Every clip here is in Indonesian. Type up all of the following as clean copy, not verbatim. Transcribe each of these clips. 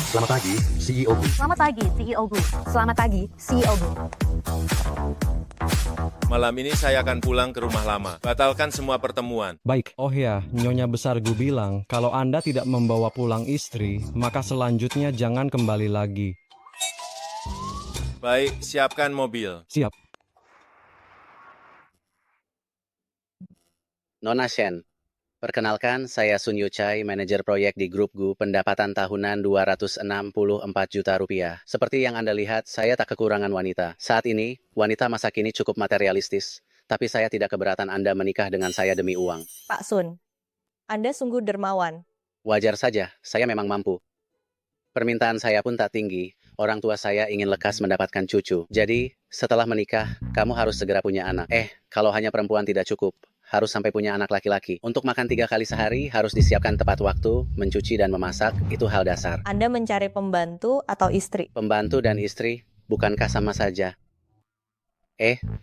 Selamat pagi, CEO Bu. Selamat pagi, CEO Bu. Selamat pagi, CEO Bu. Malam ini saya akan pulang ke rumah lama. Batalkan semua pertemuan. Baik, oh ya, Nyonya Besar Gu bilang, kalau Anda tidak membawa pulang istri, maka selanjutnya jangan kembali lagi. Baik, siapkan mobil. Siap. Nona Shen, perkenalkan saya Sun Yuchai, manajer proyek di Grup Gu, pendapatan tahunan 264 juta rupiah. Seperti yang Anda lihat, saya tak kekurangan wanita. Saat ini, wanita masa kini cukup materialistis, tapi saya tidak keberatan Anda menikah dengan saya demi uang. Pak Sun, Anda sungguh dermawan. Wajar saja, saya memang mampu. Permintaan saya pun tak tinggi, orang tua saya ingin lekas mendapatkan cucu. Jadi, setelah menikah, kamu harus segera punya anak. Kalau hanya perempuan tidak cukup, harus sampai punya anak laki-laki. Untuk makan 3 kali sehari, harus disiapkan tepat waktu, mencuci dan memasak, itu hal dasar. Anda mencari pembantu atau istri? Pembantu dan istri, bukankah sama saja?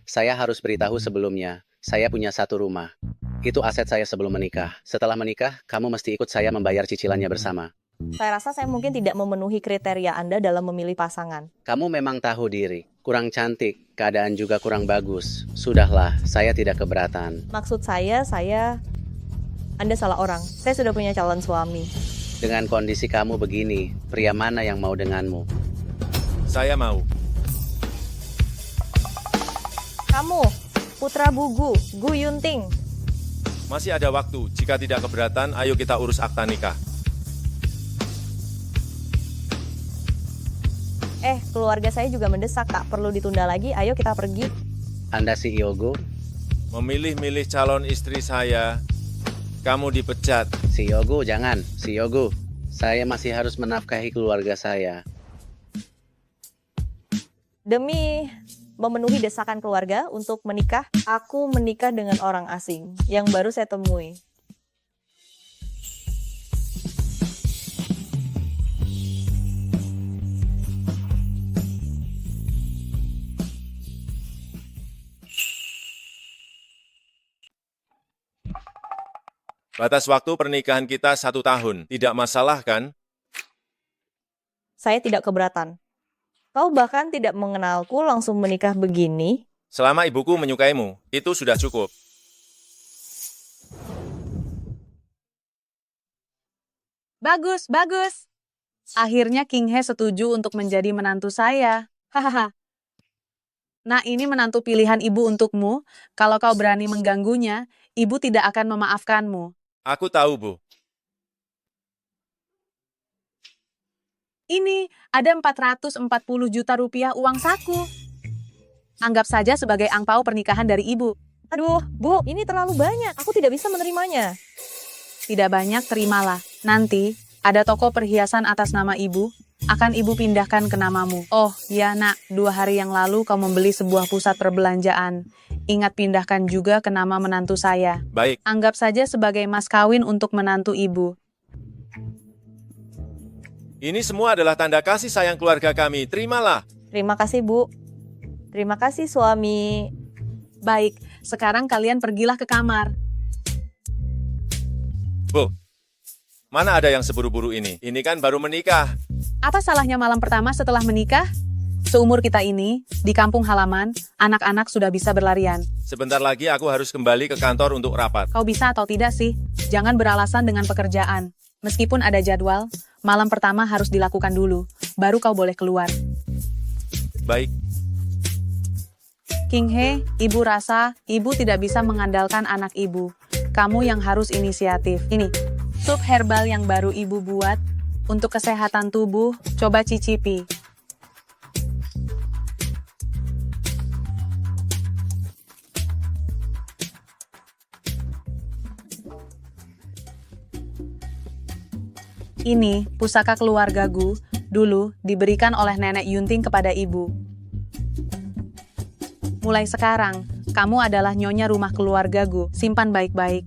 Saya harus beritahu sebelumnya, saya punya 1 rumah. Itu aset saya sebelum menikah. Setelah menikah, kamu mesti ikut saya membayar cicilannya bersama. Saya rasa saya mungkin tidak memenuhi kriteria Anda dalam memilih pasangan. Kamu memang tahu diri, kurang cantik, keadaan juga kurang bagus. Sudahlah, saya tidak keberatan. Maksud saya, Anda salah orang. Saya sudah punya calon suami. Dengan kondisi kamu begini, pria mana yang mau denganmu? Saya mau. Kamu, putra Bugu, Gu Yunting. Masih ada waktu. Jika tidak keberatan, ayo kita urus akta nikah. Keluarga saya juga mendesak, tak perlu ditunda lagi, ayo kita pergi. Anda CEO Gu? Memilih-milih calon istri saya, kamu dipecat. CEO Gu, jangan. CEO Gu, saya masih harus menafkahi keluarga saya. Demi memenuhi desakan keluarga untuk menikah, aku menikah dengan orang asing yang baru saya temui. Batas waktu pernikahan kita 1 tahun. Tidak masalah kan? Saya tidak keberatan. Kau bahkan tidak mengenalku langsung menikah begini. Selama ibuku menyukaimu, itu sudah cukup. Bagus, bagus. Akhirnya King He setuju untuk menjadi menantu saya. Hahaha. Nah, ini menantu pilihan ibu untukmu. Kalau kau berani mengganggunya, ibu tidak akan memaafkanmu. Aku tahu, Bu. Ini ada 440 juta rupiah uang saku. Anggap saja sebagai angpau pernikahan dari ibu. Aduh, Bu, ini terlalu banyak. Aku tidak bisa menerimanya. Tidak banyak, terimalah. Nanti, ada toko perhiasan atas nama ibu. Akan ibu pindahkan ke namamu. Oh, ya nak, 2 hari yang lalu kau membeli sebuah pusat perbelanjaan. Ingat pindahkan juga ke nama menantu saya. Baik. Anggap saja sebagai mas kawin untuk menantu ibu. Ini semua adalah tanda kasih sayang keluarga kami. Terimalah. Terima kasih, Bu. Terima kasih, suami. Baik, sekarang kalian pergilah ke kamar. Bu, mana ada yang seburu-buru ini? Ini kan baru menikah. Apa salahnya malam pertama setelah menikah? Seumur kita ini, di kampung halaman, anak-anak sudah bisa berlarian. Sebentar lagi aku harus kembali ke kantor untuk rapat. Kau bisa atau tidak sih? Jangan beralasan dengan pekerjaan. Meskipun ada jadwal, malam pertama harus dilakukan dulu. Baru kau boleh keluar. Baik. King He, ibu rasa ibu tidak bisa mengandalkan anak ibu. Kamu yang harus inisiatif. Ini, sup herbal yang baru ibu buat. Untuk kesehatan tubuh, coba cicipi. Ini, pusaka keluarga Gu, dulu diberikan oleh nenek Yunting kepada ibu. Mulai sekarang, kamu adalah nyonya rumah keluarga Gu. Simpan baik-baik.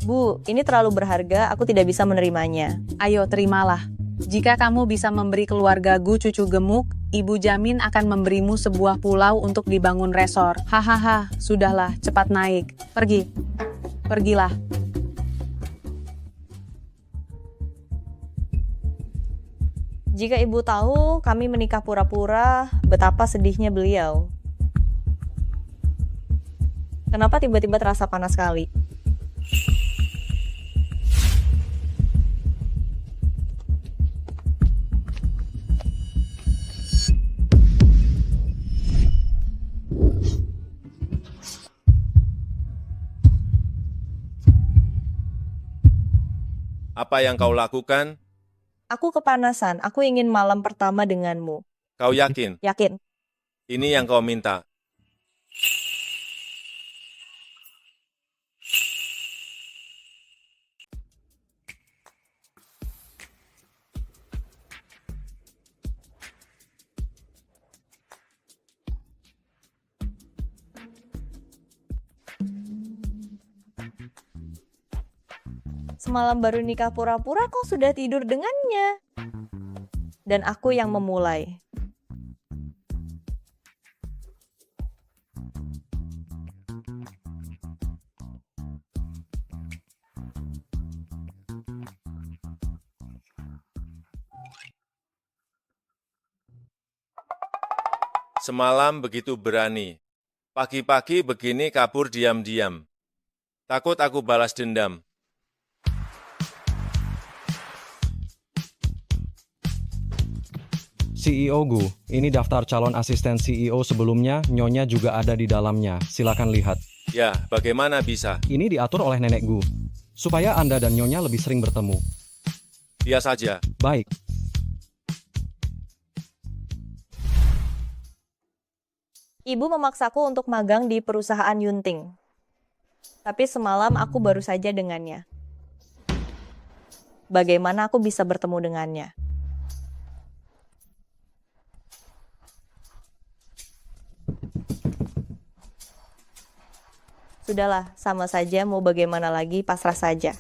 Bu, ini terlalu berharga, aku tidak bisa menerimanya. Ayo, terimalah. Jika kamu bisa memberi keluarga Gu cucu gemuk, ibu jamin akan memberimu sebuah pulau untuk dibangun resor. Hahaha, sudahlah, cepat naik. Pergi. Pergilah. Jika ibu tahu kami menikah pura-pura, betapa sedihnya beliau. Kenapa tiba-tiba terasa panas sekali? Apa yang kau lakukan? Aku kepanasan, aku ingin malam pertama denganmu. Kau yakin? Yakin? Ini yang kau minta. Semalam baru nikah pura-pura kau sudah tidur dengannya. Dan aku yang memulai. Semalam begitu berani. Pagi-pagi begini kabur diam-diam. Takut aku balas dendam. CEO Gu, ini daftar calon asisten CEO sebelumnya, Nyonya juga ada di dalamnya. Silakan lihat. Ya, bagaimana bisa? Ini diatur oleh Nenek Gu, supaya Anda dan Nyonya lebih sering bertemu. Dia saja. Baik, Ibu memaksaku untuk magang di perusahaan Yunting. Tapi semalam aku baru saja dengannya. Bagaimana aku bisa bertemu dengannya? Sudahlah, sama saja mau bagaimana lagi, pasrah saja.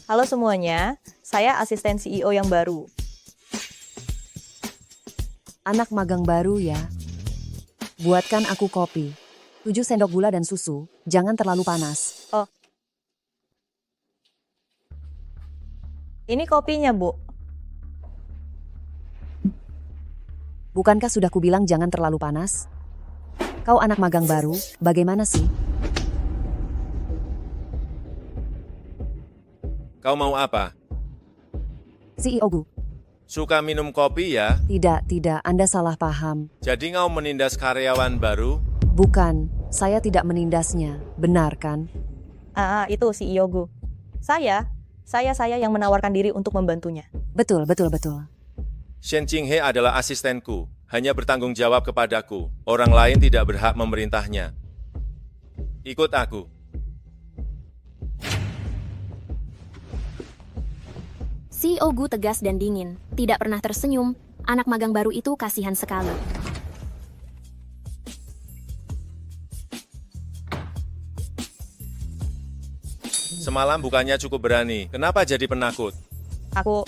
Halo semuanya, saya asisten CEO yang baru. Anak magang baru ya. Buatkan aku kopi. 7 sendok gula dan susu, jangan terlalu panas. Ini kopinya, Bu. Bukankah sudah kubilang jangan terlalu panas? Kau anak magang baru, bagaimana sih? Kau mau apa? CEO Gu, Suka minum kopi ya? tidak, Anda salah paham. Jadi kau menindas karyawan baru? Bukan, saya tidak menindasnya, benar kan? Itu CEO Gu. Saya yang menawarkan diri untuk membantunya. Betul. Shen Jinghe adalah asistenku, hanya bertanggung jawab kepadaku. Orang lain tidak berhak memerintahnya. Ikut aku. CEO Gu tegas dan dingin, tidak pernah tersenyum. Anak magang baru itu kasihan sekali. Semalam bukannya cukup berani, kenapa jadi penakut? Aku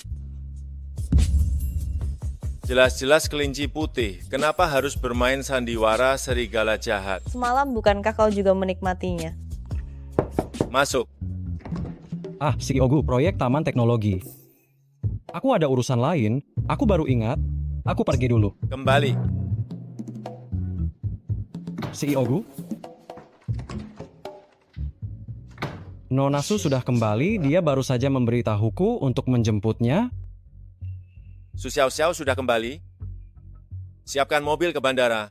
Jelas-jelas kelinci putih, kenapa harus bermain sandiwara serigala jahat? semalam bukankah kau juga menikmatinya? Masuk. CEO Gu, proyek Taman Teknologi. Aku ada urusan lain, aku baru ingat, aku pergi dulu. Kembali. CEO Gu? Nona Su sudah kembali, dia baru saja memberitahuku untuk menjemputnya. Su Xiao Xiao sudah kembali. Siapkan mobil ke bandara.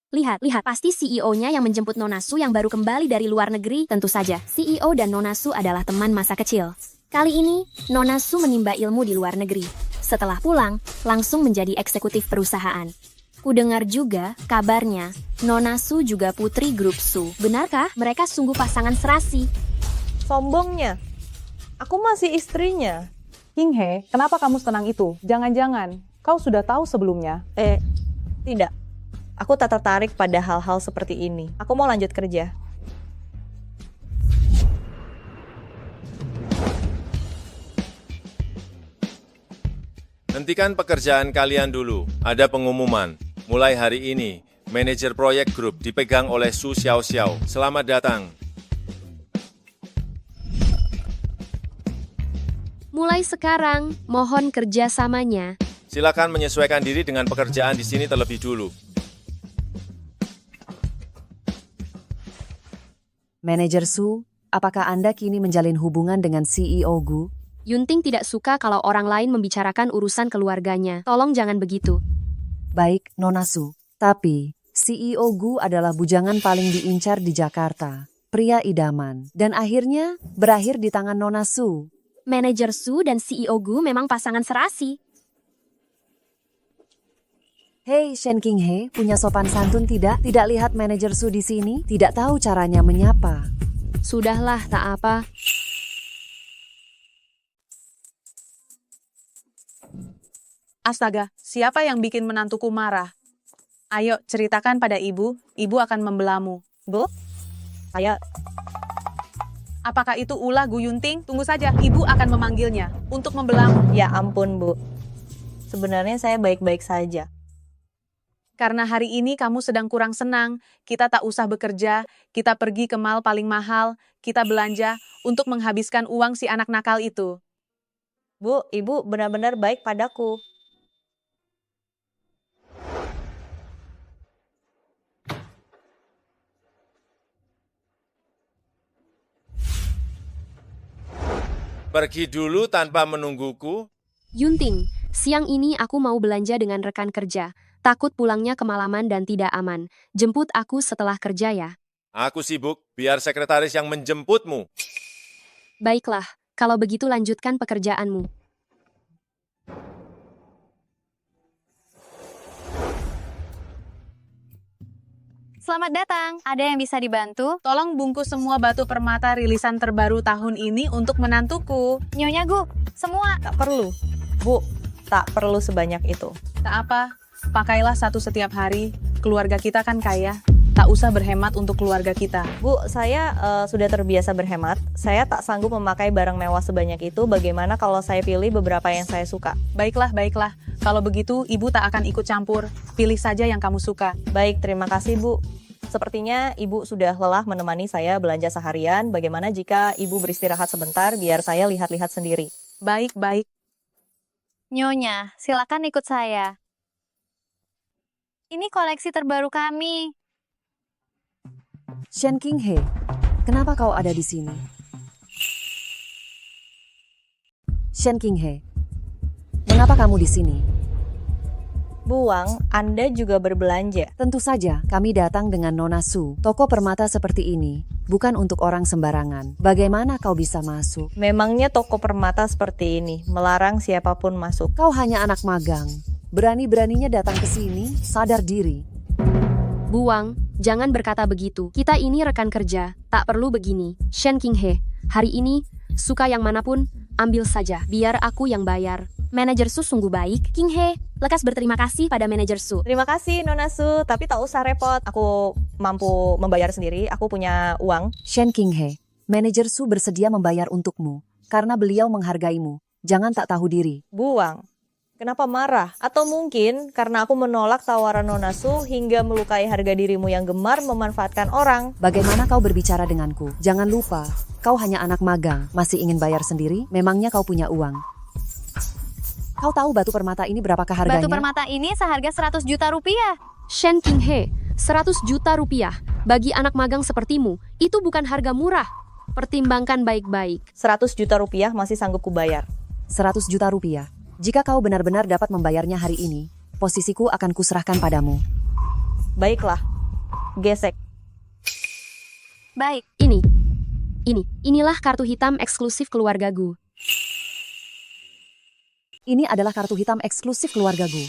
Lihat, pasti CEO-nya yang menjemput Nona Su yang baru kembali dari luar negeri. Tentu saja, CEO dan Nona Su adalah teman masa kecil. Kali ini, Nona Su menimba ilmu di luar negeri. Setelah pulang, langsung menjadi eksekutif perusahaan. Kudengar juga, kabarnya, Nona Su juga putri grup Su. Benarkah mereka sungguh pasangan serasi? Sombongnya. Aku masih istrinya. Jinghe, kenapa kamu senang itu? Jangan-jangan, kau sudah tahu sebelumnya. Tidak. Aku tak tertarik pada hal-hal seperti ini. Aku mau lanjut kerja. Hentikan pekerjaan kalian dulu. Ada pengumuman. Mulai hari ini, manajer proyek grup dipegang oleh Su Xiao Xiao. Selamat datang. Mulai sekarang, mohon kerjasamanya. Silakan menyesuaikan diri dengan pekerjaan di sini terlebih dulu. Manajer Su, apakah Anda kini menjalin hubungan dengan CEO Gu? Yunting tidak suka kalau orang lain membicarakan urusan keluarganya. Tolong jangan begitu. Baik, Nona Su. Tapi, CEO Gu adalah bujangan paling diincar di Jakarta. Pria idaman. Dan akhirnya, berakhir di tangan Nona Su. Manajer Su dan CEO Gu memang pasangan serasi. Hei, Shen King He, punya sopan santun tidak? Tidak lihat manajer Su di sini? Tidak tahu caranya menyapa. Sudahlah, tak apa. Astaga, siapa yang bikin menantuku marah? Ayo, ceritakan pada ibu akan membelamu. Bu, saya Apakah itu ulah Gu Yunting? Tunggu saja, ibu akan memanggilnya untuk membelamu. ya ampun, Bu. Sebenarnya saya baik-baik saja. Karena hari ini kamu sedang kurang senang, kita tak usah bekerja, kita pergi ke mall paling mahal, kita belanja untuk menghabiskan uang si anak nakal itu. Bu, Ibu benar-benar baik padaku. Pergi dulu tanpa menungguku. Yunting, siang ini aku mau belanja dengan rekan kerja. Takut pulangnya kemalaman dan tidak aman. Jemput aku setelah kerja ya. Aku sibuk, biar sekretaris yang menjemputmu. Baiklah, kalau begitu lanjutkan pekerjaanmu. Selamat datang. Ada yang bisa dibantu? Tolong bungkus semua batu permata rilisan terbaru tahun ini untuk menantuku. Nyonya Gu, semua. Tak perlu. Bu, tak perlu sebanyak itu. Tak apa, pakailah satu setiap hari. Keluarga kita kan kaya. Tak usah berhemat untuk keluarga kita. Bu, saya sudah terbiasa berhemat. Saya tak sanggup memakai barang mewah sebanyak itu. Bagaimana kalau saya pilih beberapa yang saya suka? Baiklah, baiklah. Kalau begitu, ibu tak akan ikut campur. Pilih saja yang kamu suka. Baik, terima kasih, Bu. Sepertinya Ibu sudah lelah menemani saya belanja seharian. Bagaimana jika Ibu beristirahat sebentar biar saya lihat-lihat sendiri? Baik, baik. Nyonya, silakan ikut saya. Ini koleksi terbaru kami. Shen King He, kenapa kau ada di sini? Shen King He, mengapa kamu di sini? Buang, Anda juga berbelanja. Tentu saja, kami datang dengan Nona Su. Toko permata seperti ini, bukan untuk orang sembarangan. Bagaimana kau bisa masuk? Memangnya toko permata seperti ini, melarang siapapun masuk. Kau hanya anak magang. Berani-beraninya datang ke sini, sadar diri. Buang, jangan berkata begitu. Kita ini rekan kerja, tak perlu begini. Shen King He, hari ini, suka yang manapun, ambil saja. Biar aku yang bayar. Manajer Su sungguh baik. King He, lekas berterima kasih pada manajer Su. Terima kasih Nona Su, tapi tak usah repot. Aku mampu membayar sendiri, aku punya uang. Shen King He, manajer Su bersedia membayar untukmu, karena beliau menghargaimu. Jangan tak tahu diri. Buang. Kenapa marah? Atau mungkin karena aku menolak tawaran Nona Su hingga melukai harga dirimu yang gemar memanfaatkan orang. Bagaimana kau berbicara denganku? Jangan lupa, kau hanya anak magang, masih ingin bayar sendiri? Memangnya kau punya uang? Kau tahu batu permata ini berapakah harganya? Batu permata ini seharga 100 juta rupiah. Shen King He, 100 juta rupiah. Bagi anak magang sepertimu, itu bukan harga murah. Pertimbangkan baik-baik. 100 juta rupiah masih sanggup kubayar. 100 juta rupiah. Jika kau benar-benar dapat membayarnya hari ini, posisiku akan kuserahkan padamu. Baiklah. Gesek. Baik. Inilah kartu hitam eksklusif keluarga Gu. Ini adalah kartu hitam eksklusif keluarga Gu.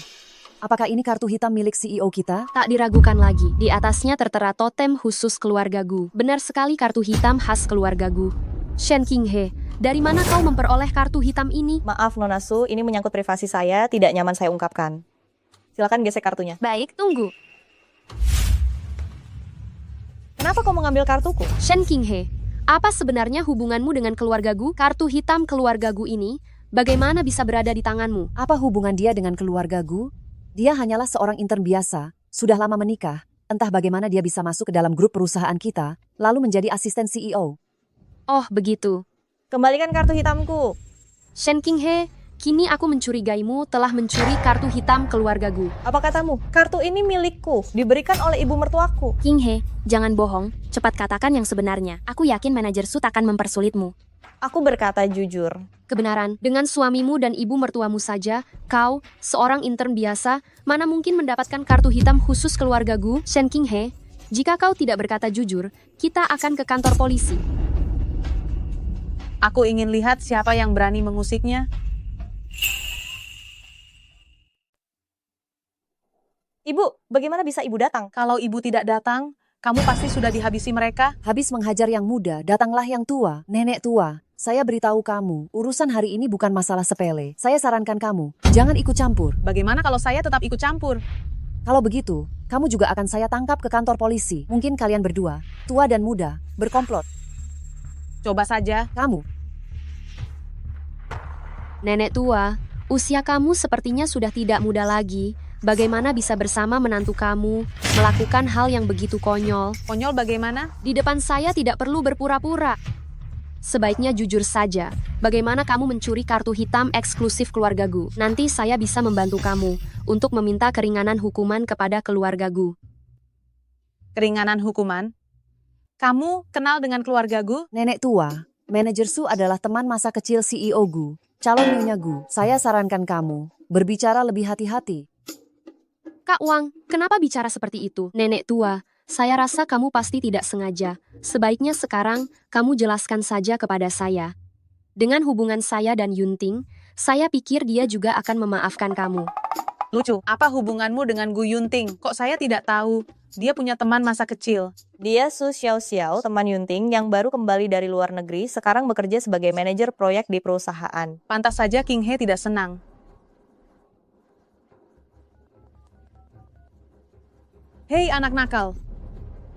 Apakah ini kartu hitam milik CEO kita? Tak diragukan lagi, di atasnya tertera totem khusus keluarga Gu. Benar sekali kartu hitam khas keluarga Gu. Shen King He, dari mana kau memperoleh kartu hitam ini? Maaf Nona Su, ini menyangkut privasi saya, tidak nyaman saya ungkapkan. Silakan gesek kartunya. Baik, tunggu. Kenapa kau mengambil kartuku? Shen King He, apa sebenarnya hubunganmu dengan keluarga Gu? Kartu hitam keluarga Gu ini bagaimana bisa berada di tanganmu? Apa hubungan dia dengan keluarga Gu? Dia hanyalah seorang intern biasa, sudah lama menikah. Entah bagaimana dia bisa masuk ke dalam grup perusahaan kita, lalu menjadi asisten CEO. Oh, begitu. Kembalikan kartu hitamku. Shen Qinghe, kini aku mencurigaimu telah mencuri kartu hitam keluarga Gu. Apa katamu? Kartu ini milikku, diberikan oleh ibu mertuaku. Qinghe, jangan bohong, cepat katakan yang sebenarnya. Aku yakin manajer Su akan mempersulitmu. Aku berkata jujur. Kebenaran, dengan suamimu dan ibu mertuamu saja, kau, seorang intern biasa, mana mungkin mendapatkan kartu hitam khusus keluarga Gu, Shen Qinghe? Jika kau tidak berkata jujur, kita akan ke kantor polisi. Aku ingin lihat siapa yang berani mengusiknya. Ibu, bagaimana bisa ibu datang? Kalau ibu tidak datang, kamu pasti sudah dihabisi mereka. Habis menghajar yang muda, datanglah yang tua, nenek tua. Saya beritahu kamu, urusan hari ini bukan masalah sepele. Saya sarankan kamu, jangan ikut campur. Bagaimana kalau saya tetap ikut campur? Kalau begitu, kamu juga akan saya tangkap ke kantor polisi. Mungkin kalian berdua, tua dan muda, berkomplot. Coba saja. Kamu, Nenek tua, usia kamu sepertinya sudah tidak muda lagi. Bagaimana bisa bersama menantu kamu melakukan hal yang begitu konyol? Konyol bagaimana? Di depan saya tidak perlu berpura-pura. Sebaiknya jujur saja. Bagaimana kamu mencuri kartu hitam eksklusif keluarga Gu? Nanti saya bisa membantu kamu untuk meminta keringanan hukuman kepada keluarga Gu. Keringanan hukuman? Kamu kenal dengan keluarga Gu? nenek tua, manajer Su adalah teman masa kecil CEO Gu, calon nyonya Gu. Saya sarankan kamu, berbicara lebih hati-hati. Kak Wang, kenapa bicara seperti itu? Nenek tua, saya rasa kamu pasti tidak sengaja. Sebaiknya sekarang, kamu jelaskan saja kepada saya. Dengan hubungan saya dan Yunting, saya pikir dia juga akan memaafkan kamu. Lucu, apa hubunganmu dengan Gu Yunting? Kok saya tidak tahu? Dia punya teman masa kecil. Dia Su Xiao Xiao, teman Yunting yang baru kembali dari luar negeri, sekarang bekerja sebagai manajer proyek di perusahaan. Pantas saja Qinghe tidak senang. Hei anak nakal,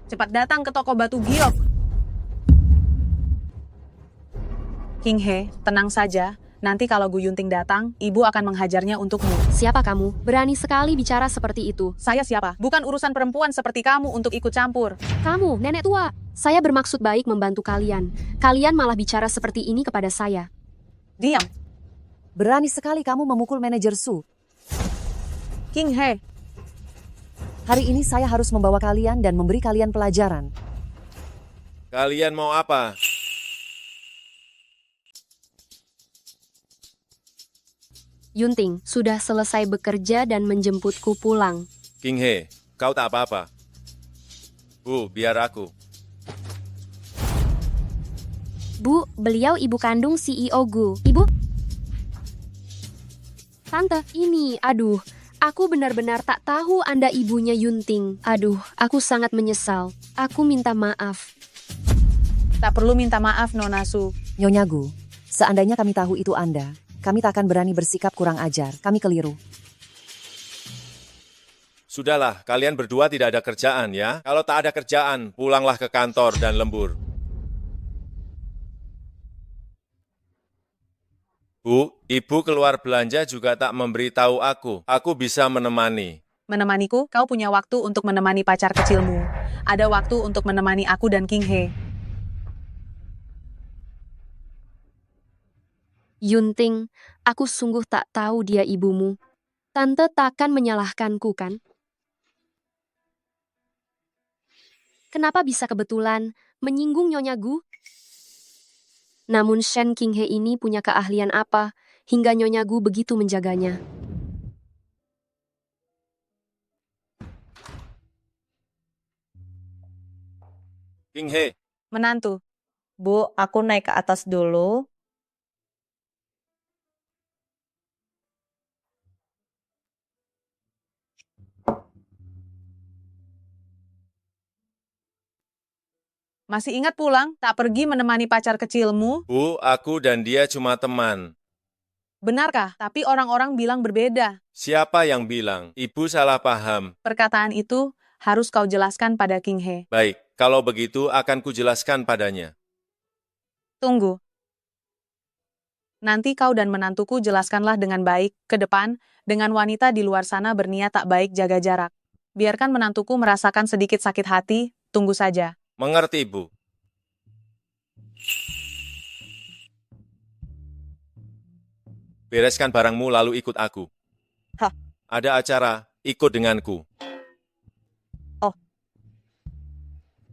cepat datang ke toko batu giok. Qinghe, tenang saja. Nanti kalau Gu Yunting datang, ibu akan menghajarnya untukmu. Siapa kamu? Berani sekali bicara seperti itu. Saya siapa? Bukan urusan perempuan seperti kamu untuk ikut campur. Kamu, nenek tua. Saya bermaksud baik membantu kalian. Kalian malah bicara seperti ini kepada saya. Diam. Berani sekali kamu memukul manajer Su. Qinghe, Hari ini saya harus membawa kalian dan memberi kalian pelajaran. Kalian mau apa? Yunting, sudah selesai bekerja dan menjemputku pulang. Qinghe, kau tak apa-apa. Bu, biar aku. Bu, beliau ibu kandung CEO Gu. Ibu? Tante, ini, aduh. Aku benar-benar tak tahu Anda ibunya Yunting. Aduh, aku sangat menyesal. Aku minta maaf. tak perlu minta maaf Nona Su. Nyonya Gu, seandainya kami tahu itu Anda, kami tak akan berani bersikap kurang ajar. Kami keliru. Sudahlah, kalian berdua tidak ada kerjaan ya. Kalau tak ada kerjaan, pulanglah ke kantor dan lembur. Bu, ibu keluar belanja juga tak memberitahu aku. Aku bisa menemani. Menemaniku, kau punya waktu untuk menemani pacar kecilmu. Ada waktu untuk menemani aku dan Qinghe. Yunting, aku sungguh tak tahu dia ibumu. Tante takkan menyalahkanku kan? Kenapa bisa kebetulan menyinggung Nyonya Gu? Namun Shen Qinghe ini punya keahlian apa hingga Nyonya Gu begitu menjaganya? Qinghe, Menantu, Bu, aku naik ke atas dulu. masih ingat pulang, tak pergi menemani pacar kecilmu? Bu, aku dan dia cuma teman. Benarkah? Tapi orang-orang bilang berbeda. Siapa yang bilang? Ibu salah paham. Perkataan itu harus kau jelaskan pada Qinghe. Baik, kalau begitu akan kujelaskan padanya. Tunggu. Nanti kau dan menantuku jelaskanlah dengan baik, ke depan, dengan wanita di luar sana berniat tak baik jaga jarak. Biarkan menantuku merasakan sedikit sakit hati, tunggu saja. Mengerti, Bu. Bereskan barangmu lalu ikut aku. Hah? Ada acara, ikut denganku. Oh.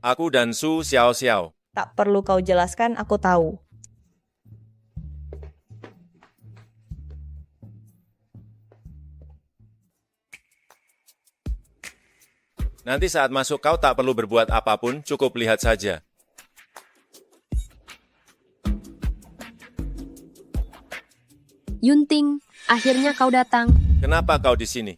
Aku dan Su Xiao Xiao. Tak perlu kau jelaskan, aku tahu. Nanti saat masuk kau tak perlu berbuat apapun, cukup lihat saja. Yunting, akhirnya kau datang. Kenapa kau di sini?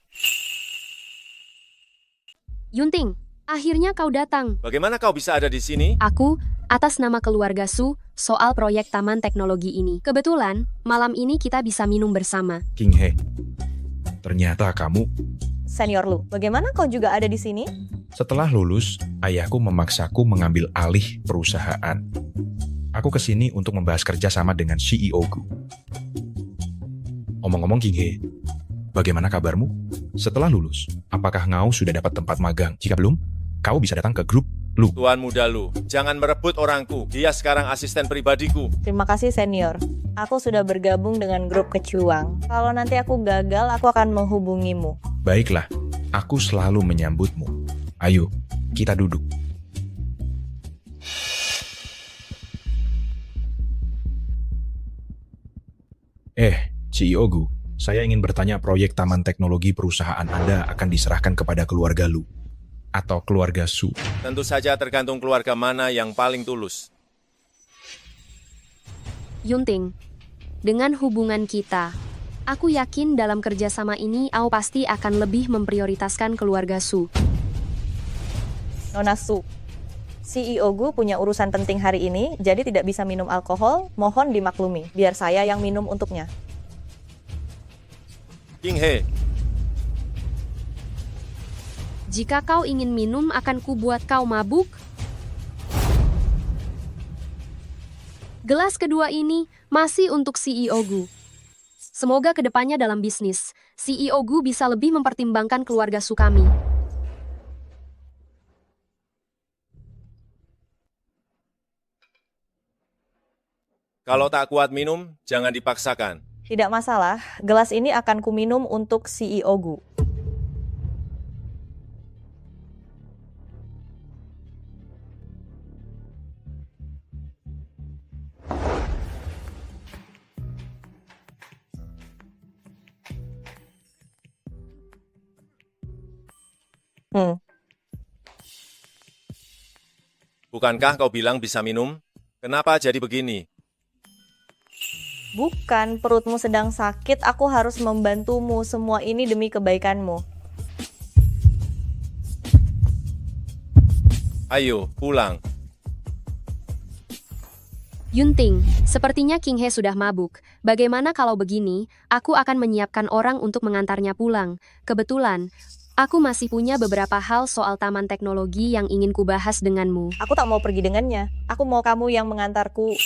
Yunting, akhirnya kau datang. Bagaimana kau bisa ada di sini? Aku, atas nama keluarga Su, soal proyek Taman Teknologi ini. Kebetulan, malam ini kita bisa minum bersama. King He, ternyata kamu. Senior Lu, bagaimana kau juga ada di sini? Setelah lulus, ayahku memaksaku mengambil alih perusahaan. Aku kesini untuk membahas kerja sama dengan CEO-ku. Omong-omong King He, bagaimana kabarmu? Setelah lulus, apakah kau sudah dapat tempat magang? Jika belum, kau bisa datang ke grup Lu. Tuan muda Lu, jangan merebut orangku. Dia sekarang asisten pribadiku. Terima kasih senior. Aku sudah bergabung dengan grup Kecuang. Kalau nanti aku gagal, aku akan menghubungimu. Baiklah, aku selalu menyambutmu. Ayo, kita duduk. CEO Gu, saya ingin bertanya proyek Taman Teknologi perusahaan Anda akan diserahkan kepada keluarga Lu atau keluarga Su. Tentu saja tergantung keluarga mana yang paling tulus. Yunting, dengan hubungan kita, aku yakin dalam kerjasama ini Au pasti akan lebih memprioritaskan keluarga Su. Nona Su, CEO Gu punya urusan penting hari ini, jadi tidak bisa minum alkohol, mohon dimaklumi. Biar saya yang minum untuknya. King He, Jika kau ingin minum, akan kubuat kau mabuk. Gelas kedua ini masih untuk CEO Gu. Semoga kedepannya dalam bisnis, CEO Gu bisa lebih mempertimbangkan keluarga Su kami. kalau tak kuat minum, jangan dipaksakan. Tidak masalah, gelas ini akan kuminum untuk CEO Gu. Bukankah kau bilang bisa minum? Kenapa jadi begini? Bukan, perutmu sedang sakit, aku harus membantumu. Semua ini demi kebaikanmu. Ayo, pulang. Yunting, sepertinya King He sudah mabuk. Bagaimana kalau begini, aku akan menyiapkan orang untuk mengantarnya pulang. Kebetulan, aku masih punya beberapa hal soal Taman Teknologi yang ingin kubahas denganmu. Aku tak mau pergi dengannya. Aku mau kamu yang mengantarku.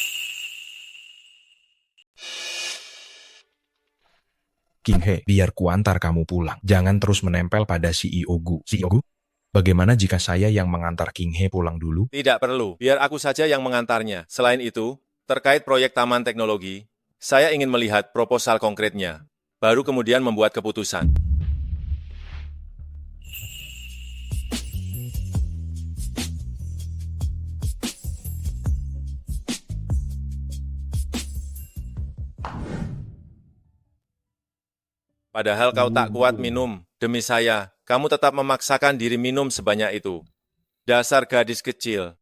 King He, biar kuantar kamu pulang. Jangan terus menempel pada CEO Gu. CEO Gu, bagaimana jika saya yang mengantar King He pulang dulu? Tidak perlu, biar aku saja yang mengantarnya. Selain itu, terkait proyek Taman Teknologi, saya ingin melihat proposal konkretnya, baru kemudian membuat keputusan. Padahal kau tak kuat minum, demi saya, kamu tetap memaksakan diri minum sebanyak itu. Dasar gadis kecil.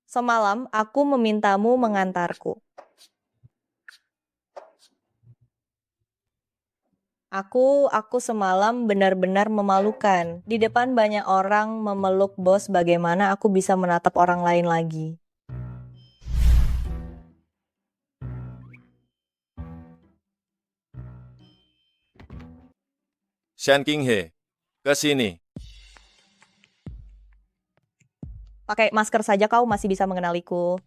Semalam aku memintamu mengantarku. Aku semalam benar-benar memalukan. Di depan banyak orang memeluk bos, bagaimana aku bisa menatap orang lain lagi. Shen Qinghe, ke sini. Pakai masker saja kau masih bisa mengenaliku.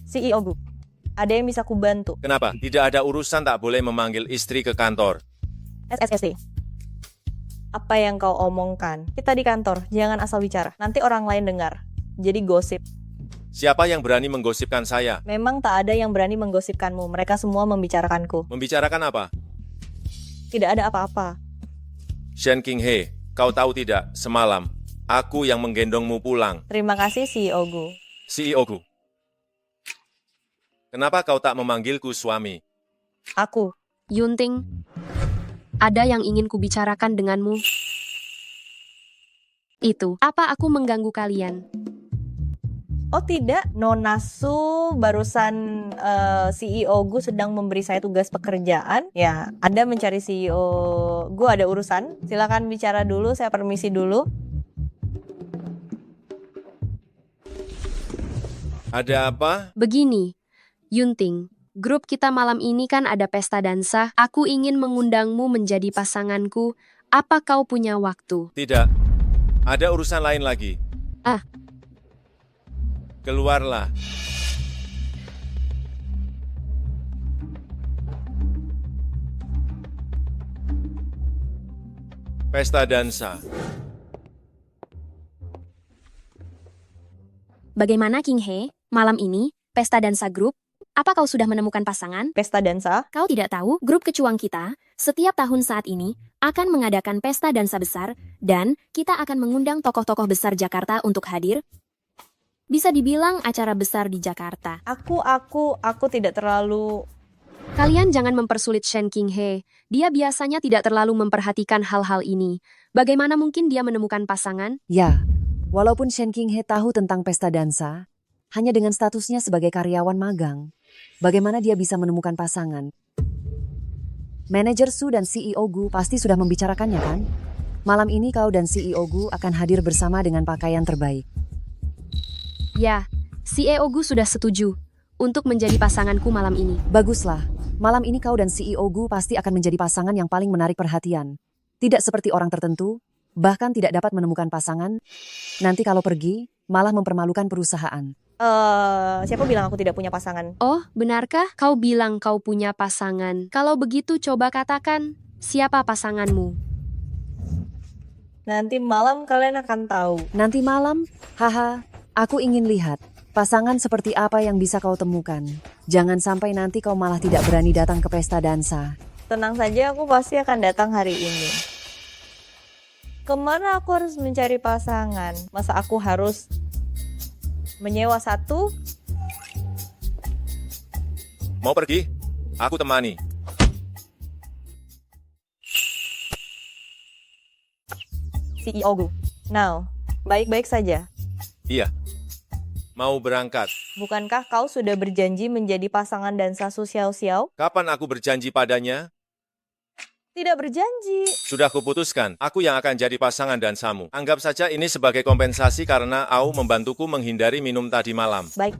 CEO Gu, ada yang bisa kubantu? Kenapa? Tidak ada urusan tak boleh memanggil istri ke kantor. SSSD. Apa yang kau omongkan? Kita di kantor, jangan asal bicara. Nanti orang lain dengar. Jadi gosip. Siapa yang berani menggosipkan saya? Memang tak ada yang berani menggosipkanmu. Mereka semua membicarakanku. Membicarakan apa? Tidak ada apa-apa. Shen Qinghe, kau tahu tidak, semalam, aku yang menggendongmu pulang. Terima kasih CEO Gu. CEO Gu. Kenapa kau tak memanggilku suami? Aku. Yunting, ada yang ingin kubicarakan denganmu. Itu, apa aku mengganggu kalian? Oh tidak, Nona Su barusan CEO Gu sedang memberi saya tugas pekerjaan. Ya, Anda mencari CEO Gu ada urusan. Silakan bicara dulu, saya permisi dulu. Ada apa? Begini, Yunting, grup kita malam ini kan ada pesta dansa. Aku ingin mengundangmu menjadi pasanganku. Apa kau punya waktu? Tidak. Ada urusan lain lagi. Ah. Keluarlah. Pesta dansa. Bagaimana King He? Malam ini, pesta dansa grup? Apa kau sudah menemukan pasangan? Pesta dansa? Kau tidak tahu, grup kecuang kita, setiap tahun saat ini, akan mengadakan pesta dansa besar, dan kita akan mengundang tokoh-tokoh besar Jakarta untuk hadir. Bisa dibilang acara besar di Jakarta. Aku tidak terlalu... Kalian jangan mempersulit Shen King He. Dia biasanya tidak terlalu memperhatikan hal-hal ini. Bagaimana mungkin dia menemukan pasangan? Ya, walaupun Shen Qinghe tahu tentang pesta dansa, hanya dengan statusnya sebagai karyawan magang, bagaimana dia bisa menemukan pasangan? Manajer Su dan CEO Gu pasti sudah membicarakannya kan? Malam ini kau dan CEO Gu akan hadir bersama dengan pakaian terbaik. Ya, CEO Gu sudah setuju untuk menjadi pasanganku malam ini. Baguslah, malam ini kau dan CEO Gu pasti akan menjadi pasangan yang paling menarik perhatian. Tidak seperti orang tertentu, bahkan tidak dapat menemukan pasangan. Nanti kalau pergi, malah mempermalukan perusahaan. Siapa bilang aku tidak punya pasangan? Oh, benarkah kau bilang kau punya pasangan? Kalau begitu coba katakan, siapa pasanganmu? Nanti malam kalian akan tahu. Nanti malam, haha, aku ingin lihat pasangan seperti apa yang bisa kau temukan. Jangan sampai nanti kau malah tidak berani datang ke pesta dansa. Tenang saja, aku pasti akan datang hari ini. Kemana aku harus mencari pasangan? Masa aku harus menyewa satu? Mau pergi? Aku temani. CEO Gu. Now, baik-baik saja. Iya. Mau berangkat. Bukankah kau sudah berjanji menjadi pasangan dansa Su Xiao Xiao? Kapan aku berjanji padanya? Tidak berjanji. Sudah kuputuskan, aku yang akan jadi pasangan dansamu. Anggap saja ini sebagai kompensasi karena Au membantuku menghindari minum tadi malam. Baik.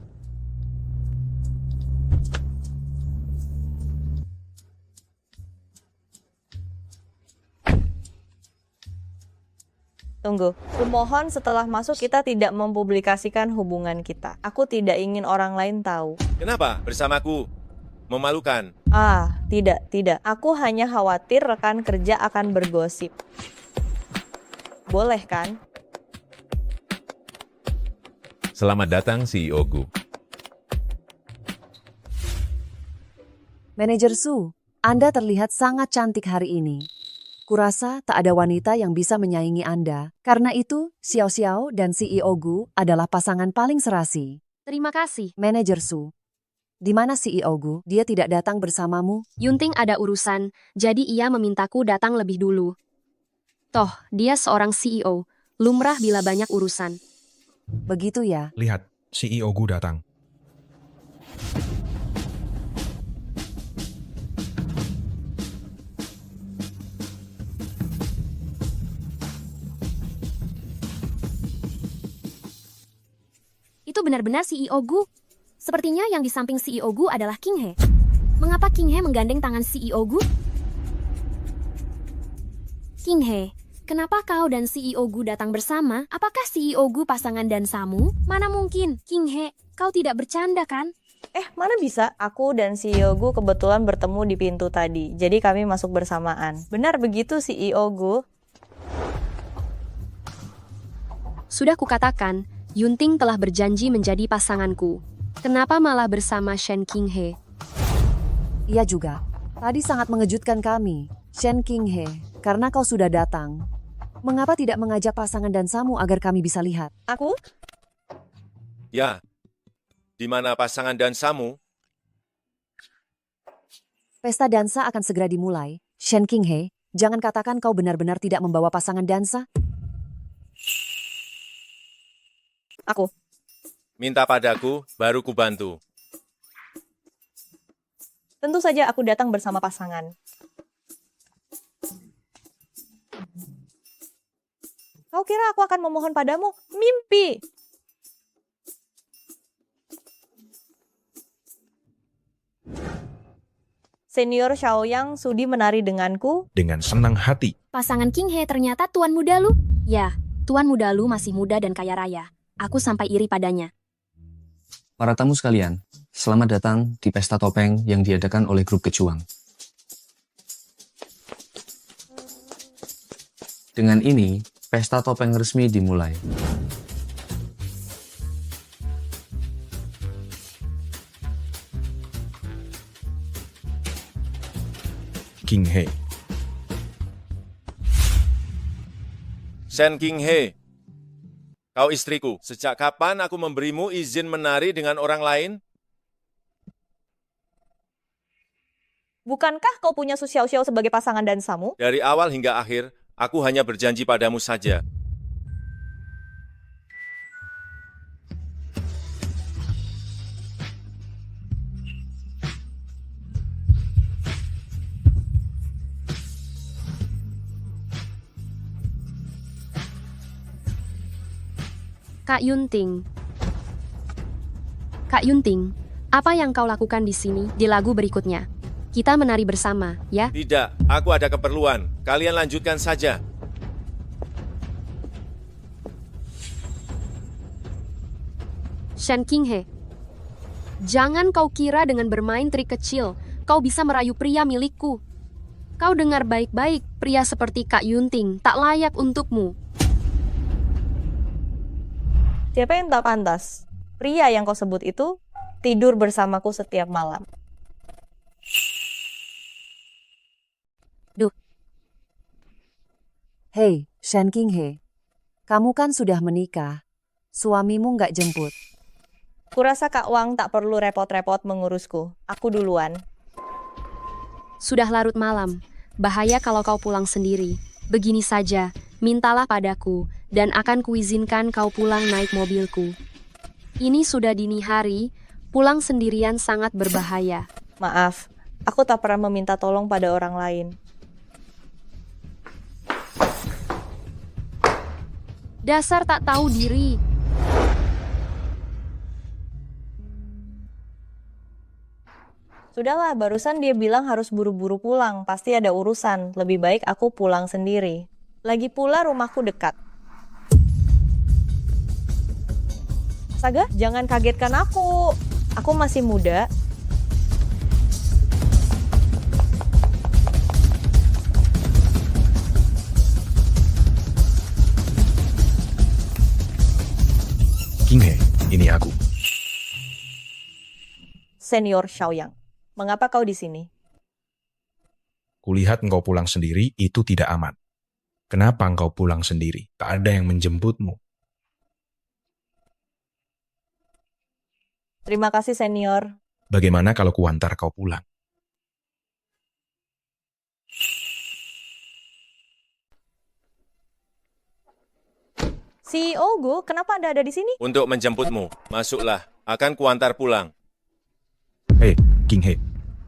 Tunggu, kumohon setelah masuk kita tidak mempublikasikan hubungan kita. Aku tidak ingin orang lain tahu. Kenapa? Bersamaku. Memalukan. Tidak. Aku hanya khawatir rekan kerja akan bergosip. Boleh kan? Selamat datang CEO Gu. Manajer Su, Anda terlihat sangat cantik hari ini. Kurasa tak ada wanita yang bisa menyaingi Anda. Karena itu, Xiao Xiao dan CEO Gu adalah pasangan paling serasi. Terima kasih. Manajer Su, di mana CEO Gu? Dia tidak datang bersamamu? Yunting ada urusan, jadi ia memintaku datang lebih dulu. Toh, dia seorang CEO, lumrah bila banyak urusan. Begitu ya? Lihat, CEO Gu datang. Itu benar-benar CEO Gu. Sepertinya yang di samping CEO Gu adalah King He. Mengapa King He menggandeng tangan CEO Gu? King He, kenapa kau dan CEO Gu datang bersama? Apakah CEO Gu pasangan dansamu? Mana mungkin, King He, kau tidak bercanda kan? Mana bisa? Aku dan CEO Gu kebetulan bertemu di pintu tadi. Jadi kami masuk bersamaan. Benar begitu CEO Gu? Sudah kukatakan, Yunting telah berjanji menjadi pasanganku. Kenapa malah bersama Shen King He? Iya juga. Tadi sangat mengejutkan kami, Shen King He, karena kau sudah datang. Mengapa tidak mengajak pasangan dansamu agar kami bisa lihat? Aku? Ya. Di mana pasangan dansamu? Pesta dansa akan segera dimulai. Shen King He, jangan katakan kau benar-benar tidak membawa pasangan dansa. Aku. Minta padaku, baru ku bantu. Tentu saja aku datang bersama pasangan. Kau kira aku akan memohon padamu? Mimpi! Senior Xiaoyang sudi menari denganku. Dengan senang hati. Pasangan King He ternyata tuan muda lu? Ya, tuan muda lu masih muda dan kaya raya. Aku sampai iri padanya. Para tamu sekalian, selamat datang di pesta topeng yang diadakan oleh grup Kecuang. Dengan ini, pesta topeng resmi dimulai. King He. Shen King He. Kau istriku, sejak kapan aku memberimu izin menari dengan orang lain? Bukankah kau punya Su Xiaoxiao sebagai pasangan dansamu? Dari awal hingga akhir, aku hanya berjanji padamu saja. Kak Yunting. Kak Yunting, apa yang kau lakukan di sini di lagu berikutnya? Kita menari bersama, ya? Tidak, aku ada keperluan. Kalian lanjutkan saja. Shen King He. Jangan kau kira dengan bermain trik kecil, kau bisa merayu pria milikku. Kau dengar baik-baik, pria seperti Kak Yunting tak layak untukmu. Siapa yang tak pantas? Pria yang kau sebut itu tidur bersamaku setiap malam. Duh. Hei, Shen King He. Kamu kan sudah menikah. Suamimu nggak jemput. Kurasa Kak Wang tak perlu repot-repot mengurusku. Aku duluan. Sudah larut malam. Bahaya kalau kau pulang sendiri. Begini saja, mintalah padaku, dan akan kuizinkan kau pulang naik mobilku. Ini sudah dini hari, pulang sendirian sangat berbahaya. Maaf, aku tak pernah meminta tolong pada orang lain. Dasar tak tahu diri. Sudahlah, barusan dia bilang harus buru-buru pulang. Pasti ada urusan. Lebih baik aku pulang sendiri. Lagi pula rumahku dekat. Astaga, jangan kagetkan aku. Aku masih muda. King He, ini aku. Senior Xiaoyang, mengapa kau di sini? Kulihat engkau pulang sendiri, itu tidak aman. Kenapa engkau pulang sendiri? Tak ada yang menjemputmu. Terima kasih, senior. Bagaimana kalau kuantar kau pulang? CEO Gu, kenapa Anda ada di sini? Untuk menjemputmu, masuklah. Akan kuantar pulang. Hei, King He.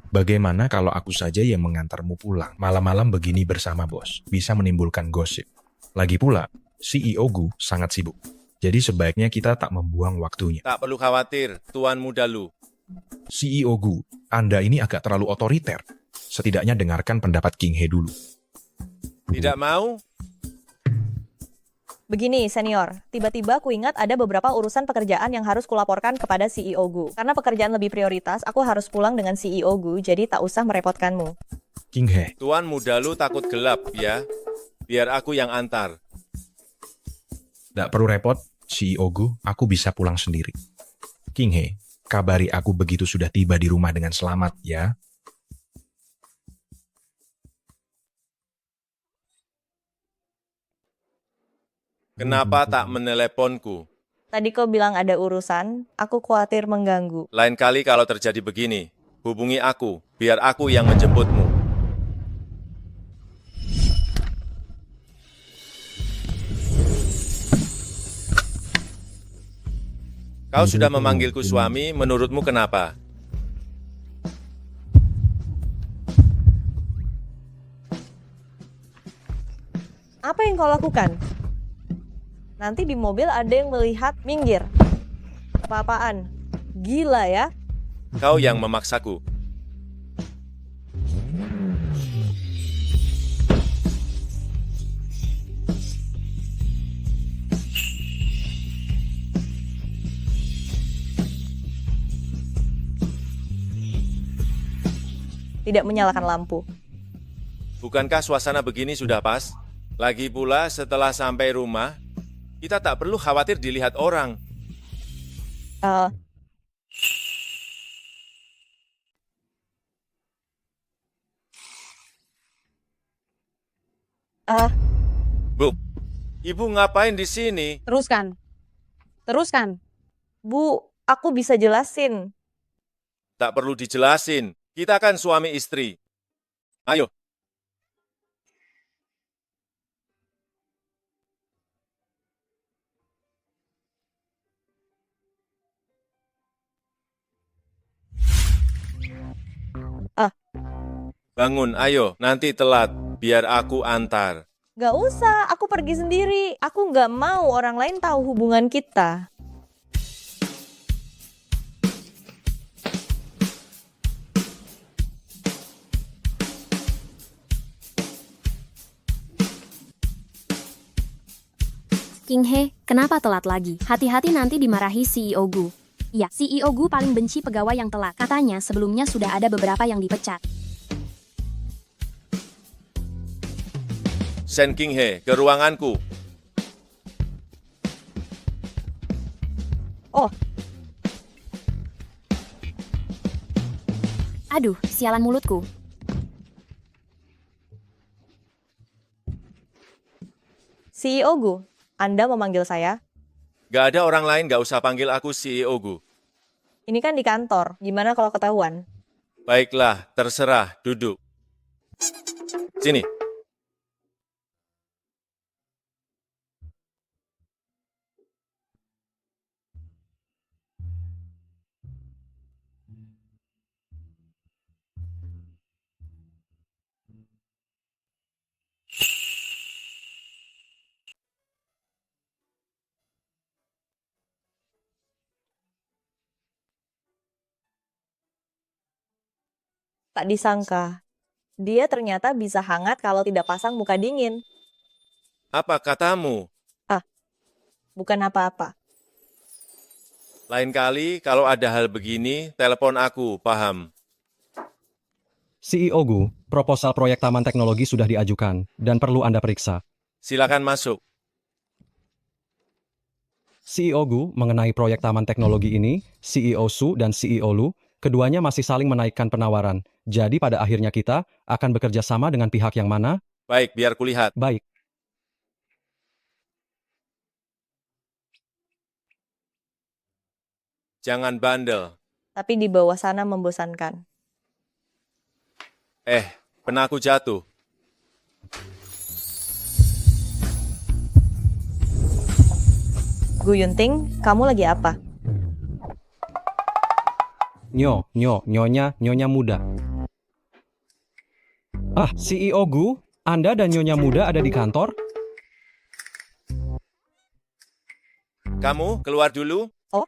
Bagaimana kalau aku saja yang mengantarmu pulang? Malam-malam begini bersama bos, bisa menimbulkan gosip. Lagi pula, CEO Gu sangat sibuk. Jadi sebaiknya kita tak membuang waktunya. Tak perlu khawatir, Tuan Muda Lu. CEO Gu, Anda ini agak terlalu otoriter. Setidaknya dengarkan pendapat King He dulu. Tidak mau? Begini, senior. Tiba-tiba aku ingat ada beberapa urusan pekerjaan yang harus kulaporkan kepada CEO Gu. Karena pekerjaan lebih prioritas, aku harus pulang dengan CEO Gu, jadi tak usah merepotkanmu. King He, Tuan Muda Lu takut gelap, ya? Biar aku yang antar. tak perlu repot, CEO Gu, aku bisa pulang sendiri. King He, kabari aku begitu sudah tiba di rumah dengan selamat, ya. Kenapa tak meneleponku? Tadi kau bilang ada urusan, aku khawatir mengganggu. Lain kali kalau terjadi begini, hubungi aku, biar aku yang menjemputmu. Kau sudah memanggilku suami, menurutmu kenapa? Apa yang kau lakukan? Nanti di mobil ada yang melihat, minggir. Apa-apaan? Gila ya? Kau yang memaksaku. Tidak menyalakan lampu. Bukankah suasana begini sudah pas? Lagi pula setelah sampai rumah, kita tak perlu khawatir dilihat orang. Bu, ibu ngapain di sini? Teruskan. Teruskan. Bu, aku bisa jelasin. Tak perlu dijelasin. Kita kan suami istri. Ayo. Bangun, ayo. Nanti telat. Biar aku antar. Gak usah, aku pergi sendiri. Aku gak mau orang lain tahu hubungan kita. King He, kenapa telat lagi? Hati-hati nanti dimarahi CEO Gu. Ya, CEO Gu paling benci pegawai yang telat. Katanya sebelumnya sudah ada beberapa yang dipecat. Send King He ke ruanganku. Oh, Aduh, sialan mulutku. CEO Gu, Anda memanggil saya? Gak ada orang lain, gak usah panggil aku CEO Gu. Ini kan di kantor, gimana kalau ketahuan? Baiklah, terserah, duduk. Sini. Tak disangka, dia ternyata bisa hangat kalau tidak pasang muka dingin. Apa katamu? Bukan apa-apa. Lain kali kalau ada hal begini, telepon aku, paham? CEO Gu, proposal proyek Taman Teknologi sudah diajukan dan perlu Anda periksa. Silakan masuk. CEO Gu, mengenai proyek Taman Teknologi ini, CEO Su dan CEO Lu, keduanya masih saling menaikkan penawaran. Jadi pada akhirnya kita akan bekerja sama dengan pihak yang mana? Baik, biar kulihat. Baik. Jangan bandel. Tapi di bawah sana membosankan. Penaku jatuh. Gu Yunting, kamu lagi apa? Nyonya muda. CEO Gu, Anda dan Nyonya muda ada di kantor? Kamu keluar dulu. Oh.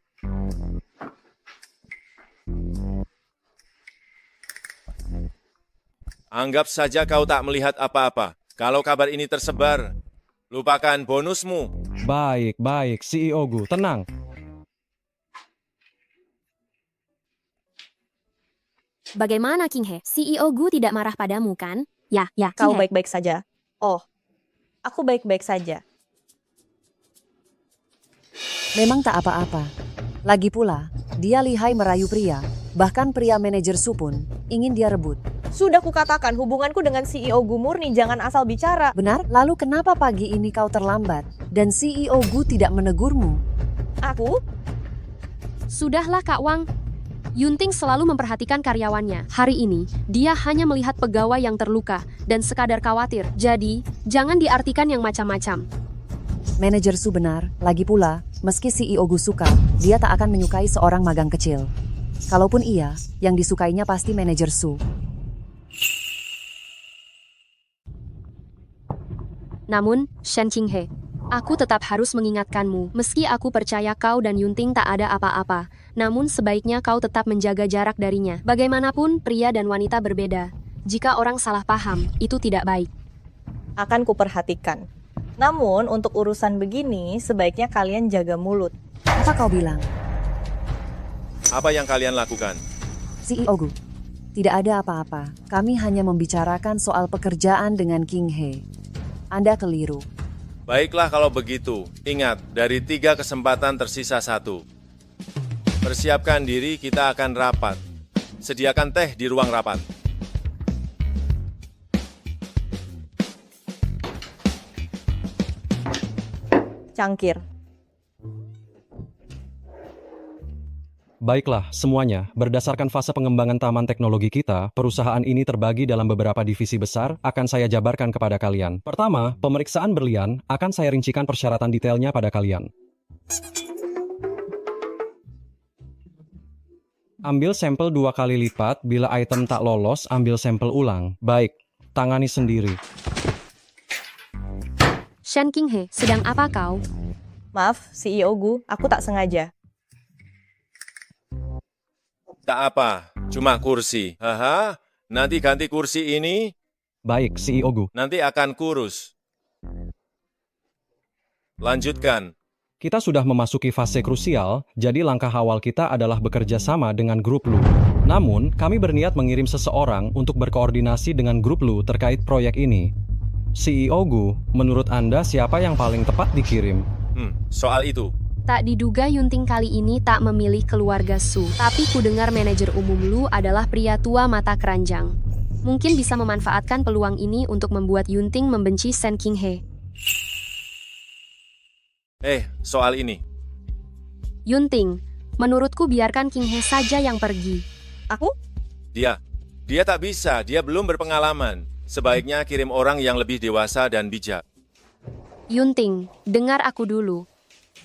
Anggap saja kau tak melihat apa-apa. Kalau kabar ini tersebar, lupakan bonusmu. Baik, baik, CEO Gu, tenang. Bagaimana King He? CEO Gu tidak marah padamu kan? Ya, Kau King He. baik-baik saja. Oh, aku baik-baik saja. Memang tak apa-apa. Lagi pula, dia lihai merayu pria. Bahkan pria manajer Su pun ingin dia rebut. Sudah kukatakan hubunganku dengan CEO Gu murni, jangan asal bicara. Benar? Lalu kenapa pagi ini kau terlambat dan CEO Gu tidak menegurmu? Aku? Sudahlah Kak Wang. Yunting selalu memperhatikan karyawannya. Hari ini, dia hanya melihat pegawai yang terluka dan sekadar khawatir. Jadi, jangan diartikan yang macam-macam. Manajer Su benar. Lagi pula, meski CEO Gu suka, dia tak akan menyukai seorang magang kecil. Kalaupun iya, yang disukainya pasti manajer Su. Namun, Shen Qinghe, aku tetap harus mengingatkanmu, meski aku percaya kau dan Yunting tak ada apa-apa, namun sebaiknya kau tetap menjaga jarak darinya. Bagaimanapun, pria dan wanita berbeda. Jika orang salah paham, itu tidak baik. Akan kuperhatikan. Namun, untuk urusan begini, sebaiknya kalian jaga mulut. Apa kau bilang? Apa yang kalian lakukan? CEO Gu, tidak ada apa-apa. Kami hanya membicarakan soal pekerjaan dengan King He. Anda keliru. Baiklah kalau begitu. Ingat, dari 3 kesempatan tersisa 1. Persiapkan diri, kita akan rapat. Sediakan teh di ruang rapat. Cangkir. Baiklah, semuanya. Berdasarkan fase pengembangan taman teknologi kita, perusahaan ini terbagi dalam beberapa divisi besar, akan saya jabarkan kepada kalian. Pertama, pemeriksaan berlian, akan saya rincikan persyaratan detailnya pada kalian. Ambil sampel 2 kali lipat, bila item tak lolos, ambil sampel ulang. Baik, tangani sendiri. Shen Qinghe, sedang apa kau? Maaf, CEO Gu, aku tak sengaja. Tak apa, cuma kursi. Haha, nanti ganti kursi ini, Baik, CEO Gu. nanti akan kurus. Lanjutkan. Kita sudah memasuki fase krusial, jadi langkah awal kita adalah bekerja sama dengan grup Lu. Namun, kami berniat mengirim seseorang untuk berkoordinasi dengan grup Lu terkait proyek ini. CEO Gu, menurut Anda siapa yang paling tepat dikirim? Soal itu. Tak diduga Yunting kali ini tak memilih keluarga Su, tapi ku dengar manajer umum Lu adalah pria tua mata keranjang. Mungkin bisa memanfaatkan peluang ini untuk membuat Yunting membenci Shen Qinghe. Soal ini. Yunting, menurutku biarkan Qinghe saja yang pergi. Aku? Dia tak bisa, dia belum berpengalaman. Sebaiknya kirim orang yang lebih dewasa dan bijak. Yunting, dengar aku dulu.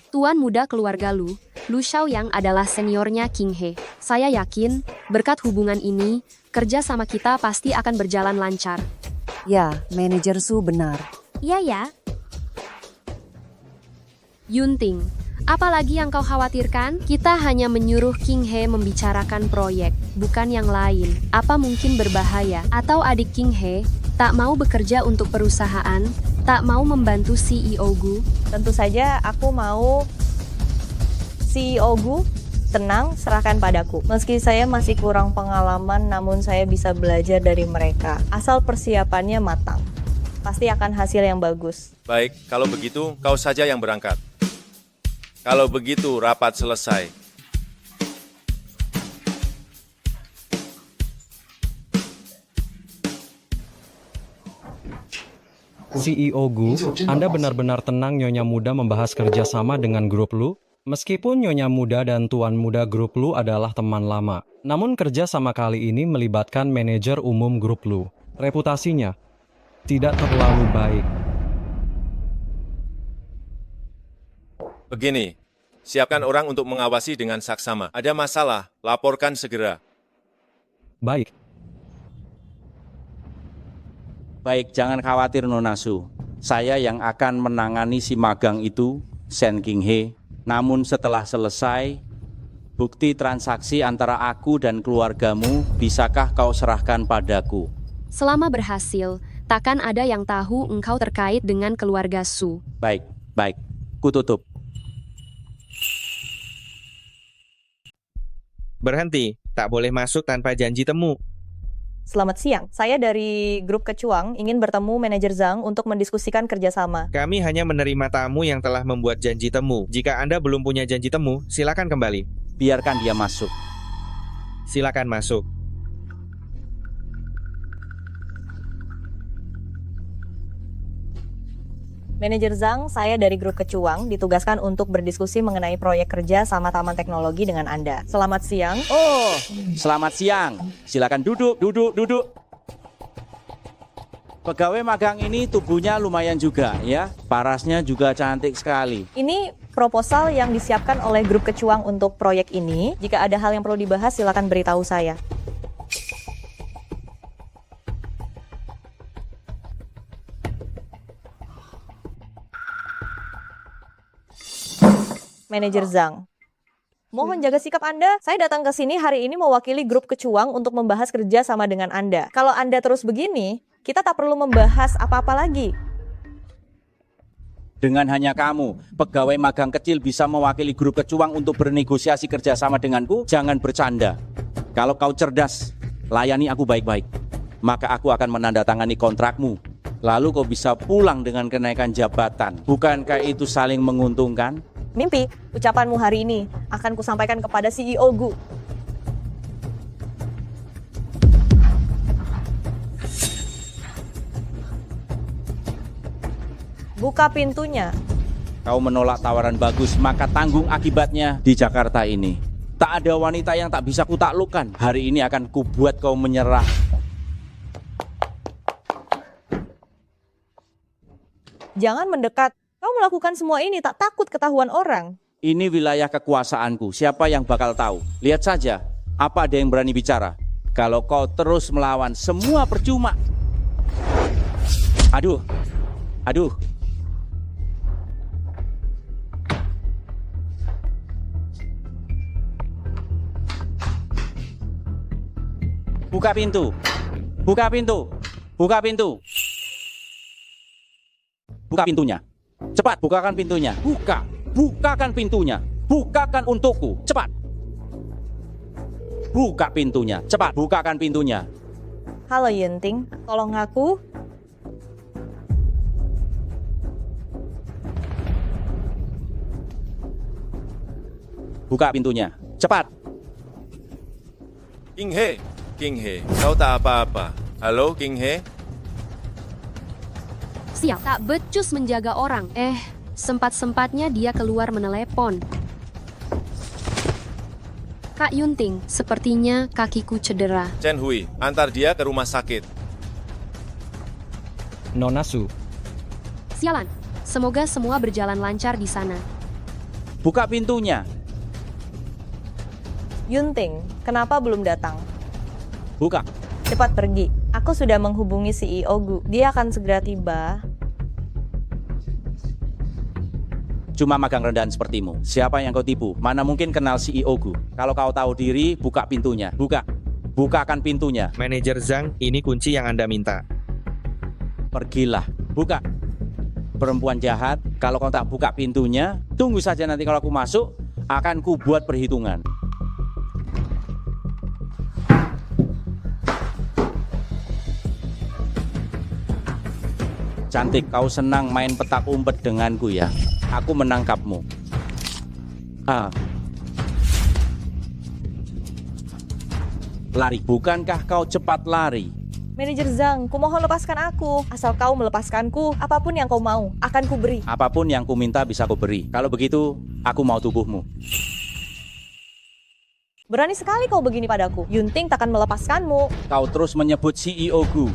Tuan muda keluarga Lu Xiaoyang adalah seniornya Qinghe. Saya yakin, berkat hubungan ini, kerja sama kita pasti akan berjalan lancar. Ya, manajer Su benar. Iya ya. Yunting, apalagi yang kau khawatirkan? Kita hanya menyuruh Qinghe membicarakan proyek, bukan yang lain. Apa mungkin berbahaya? Atau adik Qinghe tak mau bekerja untuk perusahaan, tak mau membantu CEO Gu? Tentu saja aku mau CEO Gu tenang, serahkan padaku. Meski saya masih kurang pengalaman, namun saya bisa belajar dari mereka. Asal persiapannya matang, pasti akan hasil yang bagus. Baik, kalau begitu kau saja yang berangkat. Kalau begitu rapat selesai. CEO Gu, Anda benar-benar tenang Nyonya Muda membahas kerjasama dengan grup Lu? Meskipun Nyonya Muda dan Tuan Muda grup Lu adalah teman lama, namun kerja sama kali ini melibatkan manajer umum grup Lu. Reputasinya tidak terlalu baik. Begini, siapkan orang untuk mengawasi dengan saksama. Ada masalah, laporkan segera. Baik. Baik, jangan khawatir Nona Su. Saya yang akan menangani si magang itu, Shen Qinghe. Namun setelah selesai, bukti transaksi antara aku dan keluargamu bisakah kau serahkan padaku? Selama berhasil, takkan ada yang tahu engkau terkait dengan keluarga Su. Baik, baik. Kututup. Berhenti, tak boleh masuk tanpa janji temu. Selamat siang, saya dari grup Kecuang ingin bertemu manajer Zhang untuk mendiskusikan kerjasama. Kami hanya menerima tamu yang telah membuat janji temu. Jika Anda belum punya janji temu, silakan kembali. Biarkan dia masuk. Silakan masuk. Manajer Zhang, saya dari grup Kecuang ditugaskan untuk berdiskusi mengenai proyek kerja sama Taman Teknologi dengan Anda. Selamat siang. Oh, selamat siang. Silakan duduk, duduk, duduk. Pegawai magang ini tubuhnya lumayan juga ya. Parasnya juga cantik sekali. Ini proposal yang disiapkan oleh grup Kecuang untuk proyek ini. Jika ada hal yang perlu dibahas, silakan beritahu saya. Manajer Zhang. Mohon jaga sikap Anda. Saya datang ke sini hari ini mewakili grup Kecuang untuk membahas kerja sama dengan Anda. Kalau Anda terus begini, kita tak perlu membahas apa-apa lagi. Dengan hanya kamu, pegawai magang kecil bisa mewakili grup Kecuang untuk bernegosiasi kerjasama denganku, jangan bercanda. Kalau kau cerdas, layani aku baik-baik. Maka aku akan menandatangani kontrakmu. Lalu kau bisa pulang dengan kenaikan jabatan. Bukankah itu saling menguntungkan? Mimpi, ucapanmu hari ini akan kusampaikan kepada CEO Gu. Buka pintunya. Kau menolak tawaran bagus, maka tanggung akibatnya di Jakarta ini. Tak ada wanita yang tak bisa kutaklukkan. Hari ini akan kubuat kau menyerah. Jangan mendekat. Kau melakukan semua ini tak takut ketahuan orang. Ini wilayah kekuasaanku. Siapa yang bakal tahu? Lihat saja. Apa ada yang berani bicara? Kalau kau terus melawan, semua percuma. Aduh. Aduh. Buka pintu. Buka pintu. Buka pintu. Buka pintunya. Cepat, bukakan pintunya. Buka. Bukakan pintunya. Bukakan untukku. Cepat. Buka pintunya. Cepat, bukakan pintunya. Halo Yunting, tolong ngaku. Buka pintunya. Cepat. King He, King He, kau tak apa-apa. Halo King He? Siap, tak becus menjaga orang. Sempat-sempatnya dia keluar menelepon. Kak Yunting, sepertinya kakiku cedera. Chen Hui, antar dia ke rumah sakit. Nona Su, Sialan, semoga semua berjalan lancar di sana. Buka pintunya. Yunting, kenapa belum datang? Buka. Cepat pergi. Aku sudah menghubungi CEO Gu. Dia akan segera tiba. Cuma magang rendahan sepertimu. Siapa yang kau tipu? Mana mungkin kenal CEO Gu? Kalau kau tahu diri, buka pintunya. Buka. Bukakan pintunya. Manajer Zhang, ini kunci yang Anda minta. Pergilah. Buka. Perempuan jahat, kalau kau tak buka pintunya, tunggu saja nanti kalau aku masuk, akan ku buat perhitungan. Cantik, kau senang main petak umpet denganku ya. Aku menangkapmu. Lari, bukankah kau cepat lari? Manajer Zhang, kumohon lepaskan aku. Asal kau melepaskanku, apapun yang kau mau, akan kuberi. Apapun yang ku minta bisa ku beri. Kalau begitu, aku mau tubuhmu. Berani sekali kau begini padaku. Yunting takkan melepaskanmu. Kau terus menyebut CEO Gu.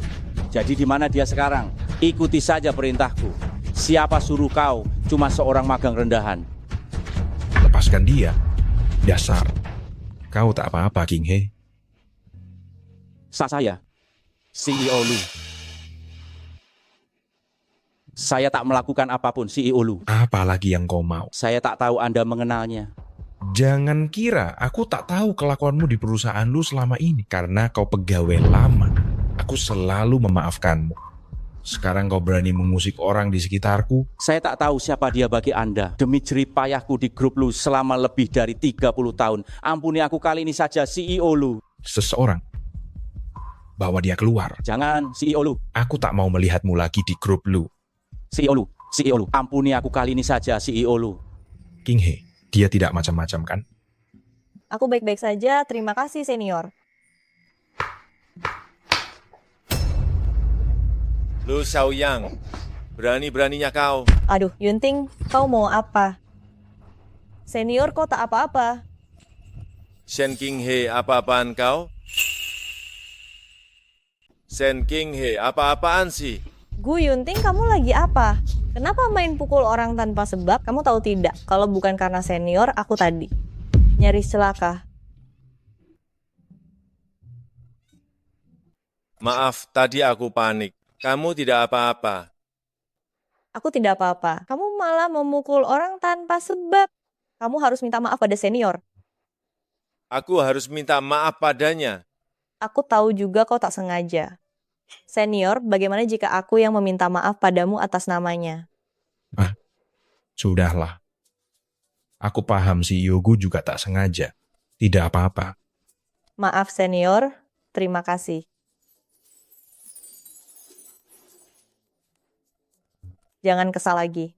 Jadi di mana dia sekarang? Ikuti saja perintahku. Siapa suruh kau cuma seorang magang rendahan? Lepaskan dia. Dasar. Kau tak apa-apa, King He. Saya, CEO Lu. Saya tak melakukan apapun, CEO Lu. Apalagi yang kau mau? Saya tak tahu Anda mengenalnya. Jangan kira aku tak tahu kelakuanmu di perusahaan lu selama ini. Karena kau pegawai lama, aku selalu memaafkanmu. Sekarang kau berani mengusik orang di sekitarku? Saya tak tahu siapa dia bagi Anda. Demi jerih payahku di grup Lu selama lebih dari 30 tahun. Ampuni aku kali ini saja, CEO Lu. Seseorang, bawa dia keluar. Jangan, CEO Lu. Aku tak mau melihatmu lagi di grup lu. CEO Lu. Ampuni aku kali ini saja, CEO Lu. King He, dia tidak macam-macam kan? Aku baik-baik saja, terima kasih senior. Lu Xiaoyang, berani-beraninya kau. Aduh, Yunting, kau mau apa? Senior kok tak apa-apa. Shen King He, apa-apaan kau? Shen King He, apa-apaan sih? Gu Yunting, kamu lagi apa? Kenapa main pukul orang tanpa sebab? Kamu tahu tidak, kalau bukan karena senior, aku tadi nyaris celaka. Maaf, tadi aku panik. Kamu tidak apa-apa. Aku tidak apa-apa. Kamu malah memukul orang tanpa sebab. Kamu harus minta maaf pada senior. Aku harus minta maaf padanya. Aku tahu juga kau tak sengaja. Senior, bagaimana jika aku yang meminta maaf padamu atas namanya? Sudahlah. Aku paham si Yogu juga tak sengaja. Tidak apa-apa. Maaf senior, terima kasih. Jangan kesal lagi.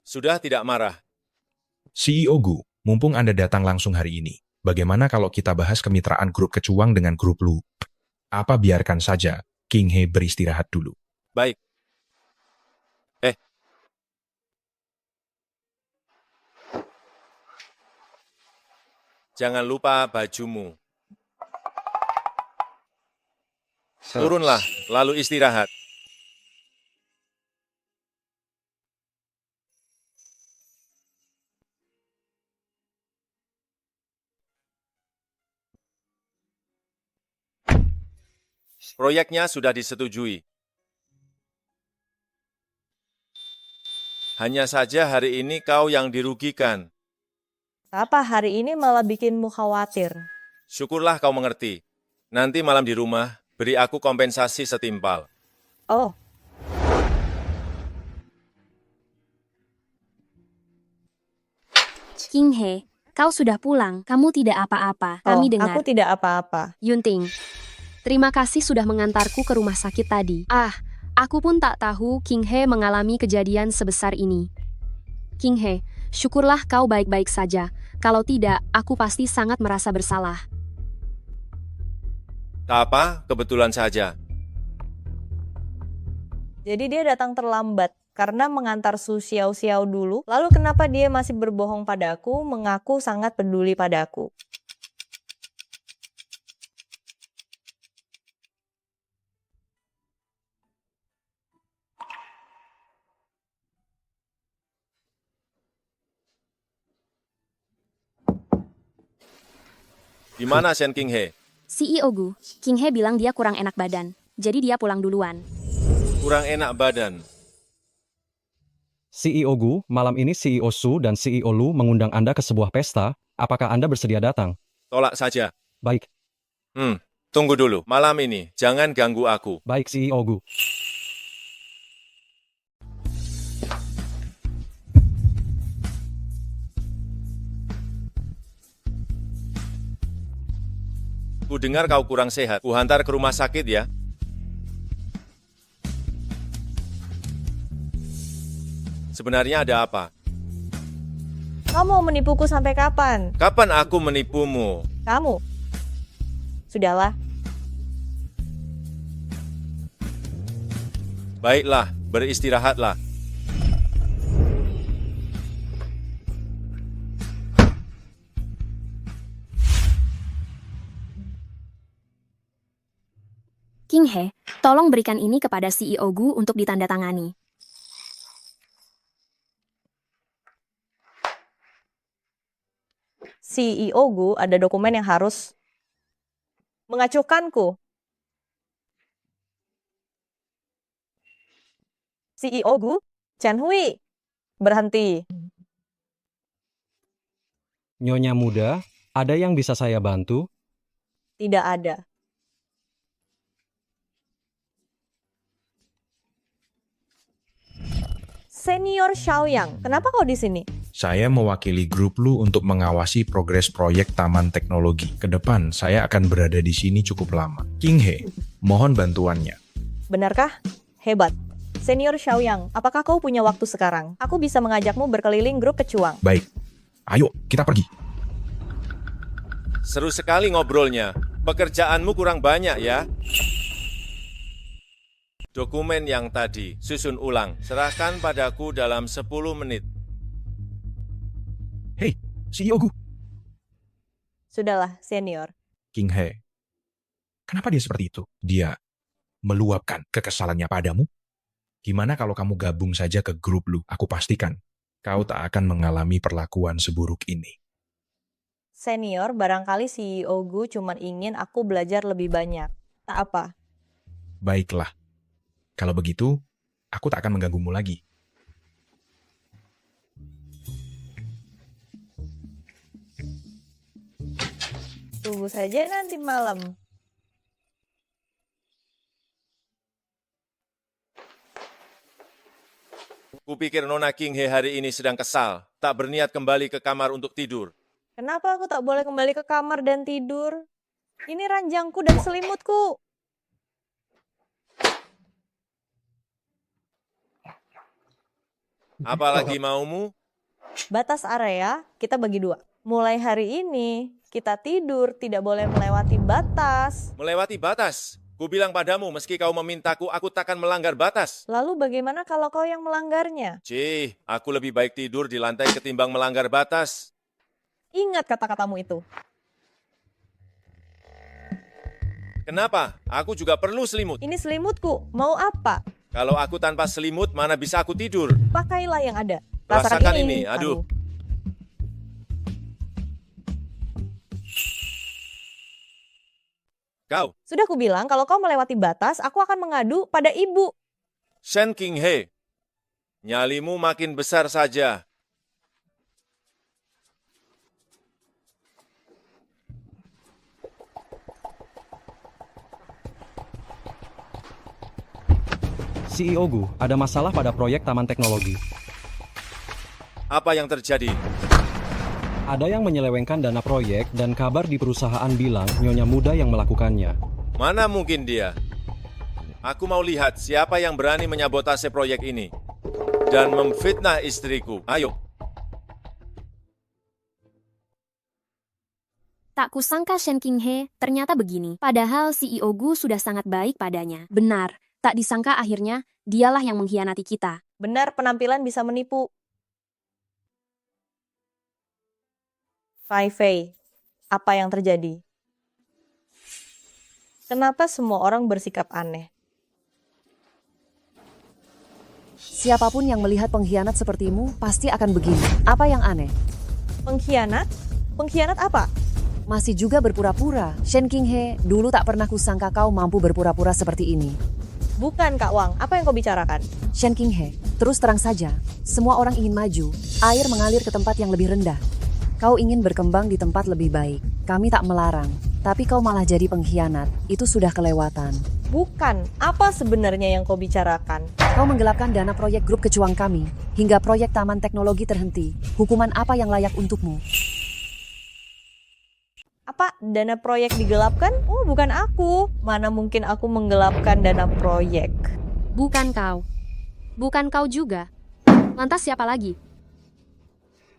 Sudah tidak marah. CEO Gu, mumpung Anda datang langsung hari ini, bagaimana kalau kita bahas kemitraan grup Kecuang dengan grup Lu? Apa biarkan saja King He beristirahat dulu? Baik. Jangan lupa bajumu. Turunlah, lalu istirahat. Proyeknya sudah disetujui. Hanya saja hari ini kau yang dirugikan. Apa hari ini malah bikinmu khawatir? Syukurlah kau mengerti. Nanti malam di rumah, beri aku kompensasi setimpal. Oh, King He, kau sudah pulang. Kamu tidak apa-apa. Kami dengar. aku tidak apa-apa. Yunting, terima kasih sudah mengantarku ke rumah sakit tadi. Aku pun tak tahu King He mengalami kejadian sebesar ini. King He, syukurlah kau baik-baik saja. Kalau tidak, aku pasti sangat merasa bersalah. Tak apa, kebetulan saja. Jadi dia datang terlambat karena mengantar Su Xiao dulu. Lalu kenapa dia masih berbohong padaku, mengaku sangat peduli padaku? Di mana Shen King He? CEO Gu, King He bilang dia kurang enak badan. Jadi dia pulang duluan. Kurang enak badan. CEO Gu, malam ini CEO Su dan CEO Lu mengundang Anda ke sebuah pesta. Apakah Anda bersedia datang? Tolak saja. Baik. Tunggu dulu. Malam ini, jangan ganggu aku. Baik CEO Gu. Ku dengar kau kurang sehat. Ku hantar ke rumah sakit ya. Sebenarnya ada apa? Kamu mau menipuku sampai kapan? Kapan aku menipumu? Kamu? Sudahlah. Baiklah, beristirahatlah. King He, tolong berikan ini kepada CEO Gu untuk ditandatangani. CEO Gu ada dokumen yang harus mengacuhkanku. CEO Gu, Chen Hui, berhenti. Nyonya muda, ada yang bisa saya bantu? Tidak ada. Senior Xiaoyang, kenapa kau di sini? Saya mewakili grup Lu untuk mengawasi progres proyek Taman Teknologi. Kedepan, saya akan berada di sini cukup lama. King He, mohon bantuannya. Benarkah? Hebat. Senior Xiaoyang, apakah kau punya waktu sekarang? Aku bisa mengajakmu berkeliling grup kecuang. Baik, ayo kita pergi. Seru sekali ngobrolnya. Pekerjaanmu kurang banyak ya. Dokumen yang tadi, susun ulang. Serahkan padaku dalam 10 menit. Hei, CEO Gu. Sudahlah, senior. King He, kenapa dia seperti itu? Dia meluapkan kekesalannya padamu? Gimana kalau kamu gabung saja ke grup Lu? Aku pastikan kau tak akan mengalami perlakuan seburuk ini. Senior, barangkali CEO Gu cuma ingin aku belajar lebih banyak. Tak apa. Baiklah. Kalau begitu, aku tak akan mengganggumu lagi. Tunggu saja nanti malam. Kupikir Nona King He hari ini sedang kesal, tak berniat kembali ke kamar untuk tidur. Kenapa aku tak boleh kembali ke kamar dan tidur? Ini ranjangku dan selimutku. Apalagi maumu? Batas area kita bagi 2. Mulai hari ini, kita tidur tidak boleh melewati batas. Melewati batas? Ku bilang padamu, meski kau memintaku, aku takkan melanggar batas. Lalu bagaimana kalau kau yang melanggarnya? Cih, aku lebih baik tidur di lantai ketimbang melanggar batas. Ingat kata-katamu itu. Kenapa? Aku juga perlu selimut. Ini selimutku, mau apa? Kalau aku tanpa selimut, mana bisa aku tidur? Pakailah yang ada. Rasakan ini, aduh. Kau. Sudah kubilang kalau kau melewati batas, aku akan mengadu pada ibu. Shen King He, nyalimu makin besar saja. CEO Gu, ada masalah pada proyek Taman Teknologi. Apa yang terjadi? Ada yang menyelewengkan dana proyek dan kabar di perusahaan bilang nyonya muda yang melakukannya. Mana mungkin dia? Aku mau lihat siapa yang berani menyabotase proyek ini dan memfitnah istriku. Ayo. Tak kusangka Shen King He ternyata begini. Padahal CEO Gu sudah sangat baik padanya. Benar, tak disangka akhirnya dialah yang mengkhianati kita. Benar, penampilan bisa menipu. Fei Fei, apa yang terjadi? Kenapa semua orang bersikap aneh? Siapapun yang melihat pengkhianat sepertimu pasti akan begini. Apa yang aneh? Pengkhianat? Pengkhianat apa? Masih juga berpura-pura. Shen King He, dulu tak pernah kusangka kau mampu berpura-pura seperti ini. Bukan Kak Wang, apa yang kau bicarakan? Shen King He, terus terang saja, semua orang ingin maju, air mengalir ke tempat yang lebih rendah. Kau ingin berkembang di tempat lebih baik. Kami tak melarang, tapi kau malah jadi pengkhianat. Itu sudah kelewatan. Bukan, apa sebenarnya yang kau bicarakan? Kau menggelapkan dana proyek grup kecuang kami, hingga proyek Taman Teknologi terhenti. Hukuman apa yang layak untukmu? Apa, dana proyek digelapkan? Oh, bukan aku. Mana mungkin aku menggelapkan dana proyek? Bukan kau. Bukan kau juga. Lantas siapa lagi?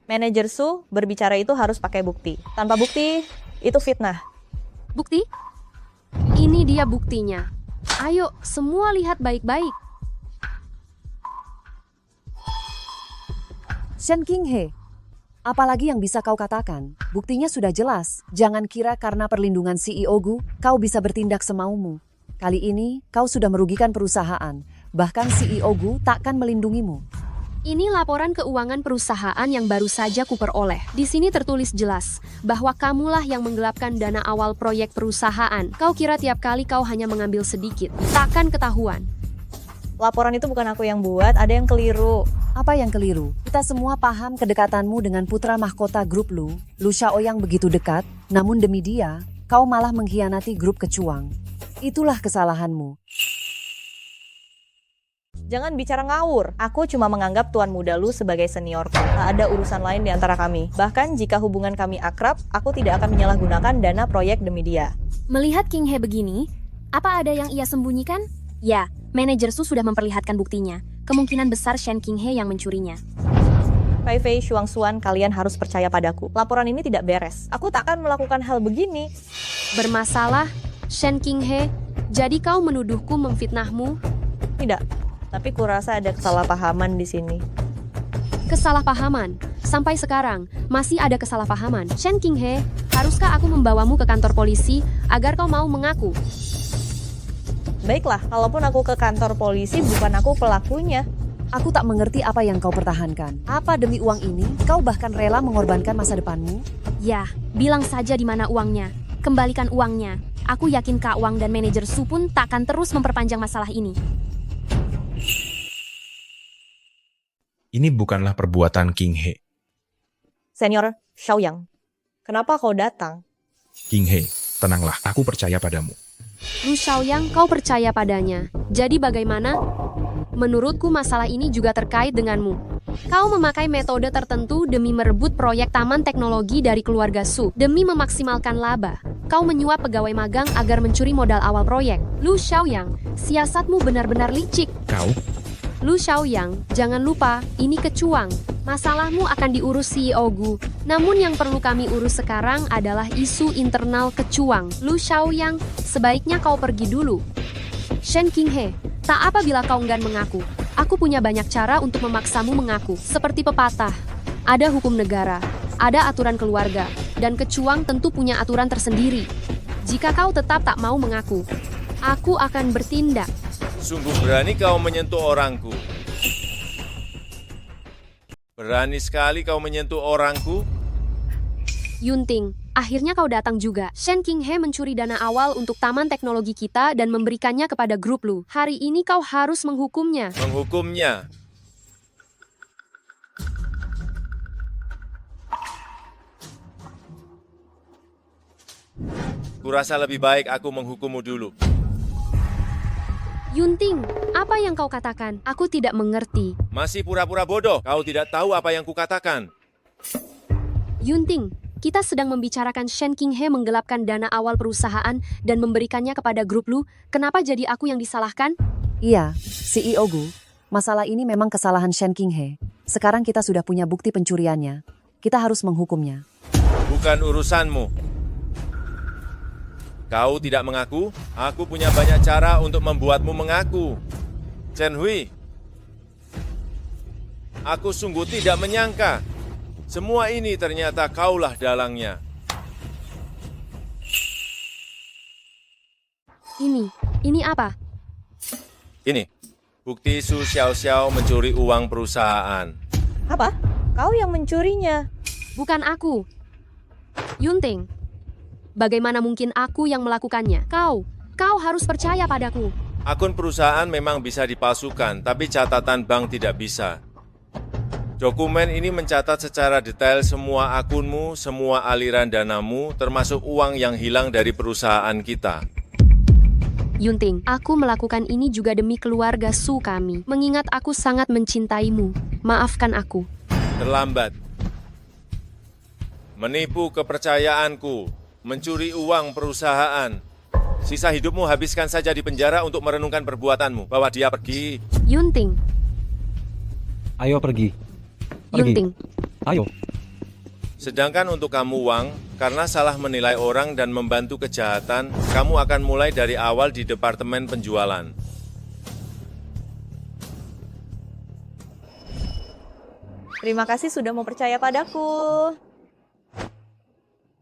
Manajer Su berbicara itu harus pakai bukti. Tanpa bukti, itu fitnah. Bukti? Ini dia buktinya. Ayo, semua lihat baik-baik. Shen King He, apalagi yang bisa kau katakan? Buktinya sudah jelas. Jangan kira karena perlindungan CEO Gu, kau bisa bertindak semaumu. Kali ini, kau sudah merugikan perusahaan. Bahkan CEO Gu takkan melindungimu. Ini laporan keuangan perusahaan yang baru saja kuperoleh. Di sini tertulis jelas bahwa kamulah yang menggelapkan dana awal proyek perusahaan. Kau kira tiap kali kau hanya mengambil sedikit, takkan ketahuan. Laporan itu bukan aku yang buat, ada yang keliru. Apa yang keliru? Kita semua paham kedekatanmu dengan putra mahkota grup Lu Xiaoyang begitu dekat, namun demi dia, kau malah mengkhianati grup kecuang. Itulah kesalahanmu. Jangan bicara ngawur. Aku cuma menganggap tuan muda lu sebagai seniorku. Tak ada urusan lain di antara kami. Bahkan jika hubungan kami akrab, aku tidak akan menyalahgunakan dana proyek demi dia. Melihat King He begini, apa ada yang ia sembunyikan? Ya, manajer Su sudah memperlihatkan buktinya. Kemungkinan besar Shen King He yang mencurinya. Fei Fei, Shuang Xuan, kalian harus percaya padaku. Laporan ini tidak beres. Aku tak akan melakukan hal begini. Bermasalah, Shen King He, jadi kau menuduhku memfitnahmu? Tidak, tapi kurasa ada kesalahpahaman di sini. Kesalahpahaman? Sampai sekarang, masih ada kesalahpahaman. Shen King He, haruskah aku membawamu ke kantor polisi agar kau mau mengaku? Baiklah, kalaupun aku ke kantor polisi, bukan aku pelakunya. Aku tak mengerti apa yang kau pertahankan. Apa demi uang ini, kau bahkan rela mengorbankan masa depanmu? Ya, bilang saja di mana uangnya. Kembalikan uangnya. Aku yakin Kak Wang dan manajer Su pun takkan terus memperpanjang masalah ini. Ini bukanlah perbuatan King He. Senior Xiaoyang, kenapa kau datang? King He, tenanglah, aku percaya padamu. Lu Xiaoyang, kau percaya padanya. Jadi bagaimana? Menurutku masalah ini juga terkait denganmu. Kau memakai metode tertentu demi merebut proyek taman teknologi dari keluarga Su. Demi memaksimalkan laba, kau menyuap pegawai magang agar mencuri modal awal proyek. Lu Xiaoyang, siasatmu benar-benar licik. Kau? Lu Xiaoyang, jangan lupa, ini kecuang. Masalahmu akan diurus CEO Gu. Namun yang perlu kami urus sekarang adalah isu internal kecuang. Lu Xiaoyang, sebaiknya kau pergi dulu. Shen King He, tak apa bila kau enggan mengaku. Aku punya banyak cara untuk memaksamu mengaku. Seperti pepatah, ada hukum negara, ada aturan keluarga, dan kecuang tentu punya aturan tersendiri. Jika kau tetap tak mau mengaku, aku akan bertindak. Sungguh berani kau menyentuh orangku. Berani sekali kau menyentuh orangku. Yunting, akhirnya kau datang juga. Shen King He mencuri dana awal untuk taman teknologi kita dan memberikannya kepada grup Lu. Hari ini kau harus menghukumnya. Menghukumnya? Kurasa lebih baik aku menghukummu dulu. Yunting, apa yang kau katakan? Aku tidak mengerti. Masih pura-pura bodoh. Kau tidak tahu apa yang kukatakan. Yunting, kita sedang membicarakan Shen King He menggelapkan dana awal perusahaan dan memberikannya kepada grup Lu. Kenapa jadi aku yang disalahkan? Iya, CEO Gu. Masalah ini memang kesalahan Shen King He. Sekarang kita sudah punya bukti pencuriannya. Kita harus menghukumnya. Bukan urusanmu. Kau tidak mengaku, aku punya banyak cara untuk membuatmu mengaku. Chen Hui, aku sungguh tidak menyangka. Semua ini ternyata kaulah dalangnya. Ini apa? Ini, bukti Su Xiaoxiao mencuri uang perusahaan. Apa? Kau yang mencurinya. Bukan aku. Yunting, bagaimana mungkin aku yang melakukannya? Kau harus percaya padaku. Akun perusahaan memang bisa dipalsukan, tapi catatan bank tidak bisa. Dokumen ini mencatat secara detail semua akunmu, semua aliran danamu, termasuk uang yang hilang dari perusahaan kita. Yunting, aku melakukan ini juga demi keluarga Su kami. Mengingat aku sangat mencintaimu. Maafkan aku. Terlambat. Menipu kepercayaanku, mencuri uang perusahaan. Sisa hidupmu habiskan saja di penjara untuk merenungkan perbuatanmu. Bawa dia pergi. Yunting. Ayo pergi. Yunting. Ayo. Sedangkan untuk kamu, Wang, karena salah menilai orang dan membantu kejahatan, kamu akan mulai dari awal di departemen penjualan. Terima kasih sudah mau percaya padaku.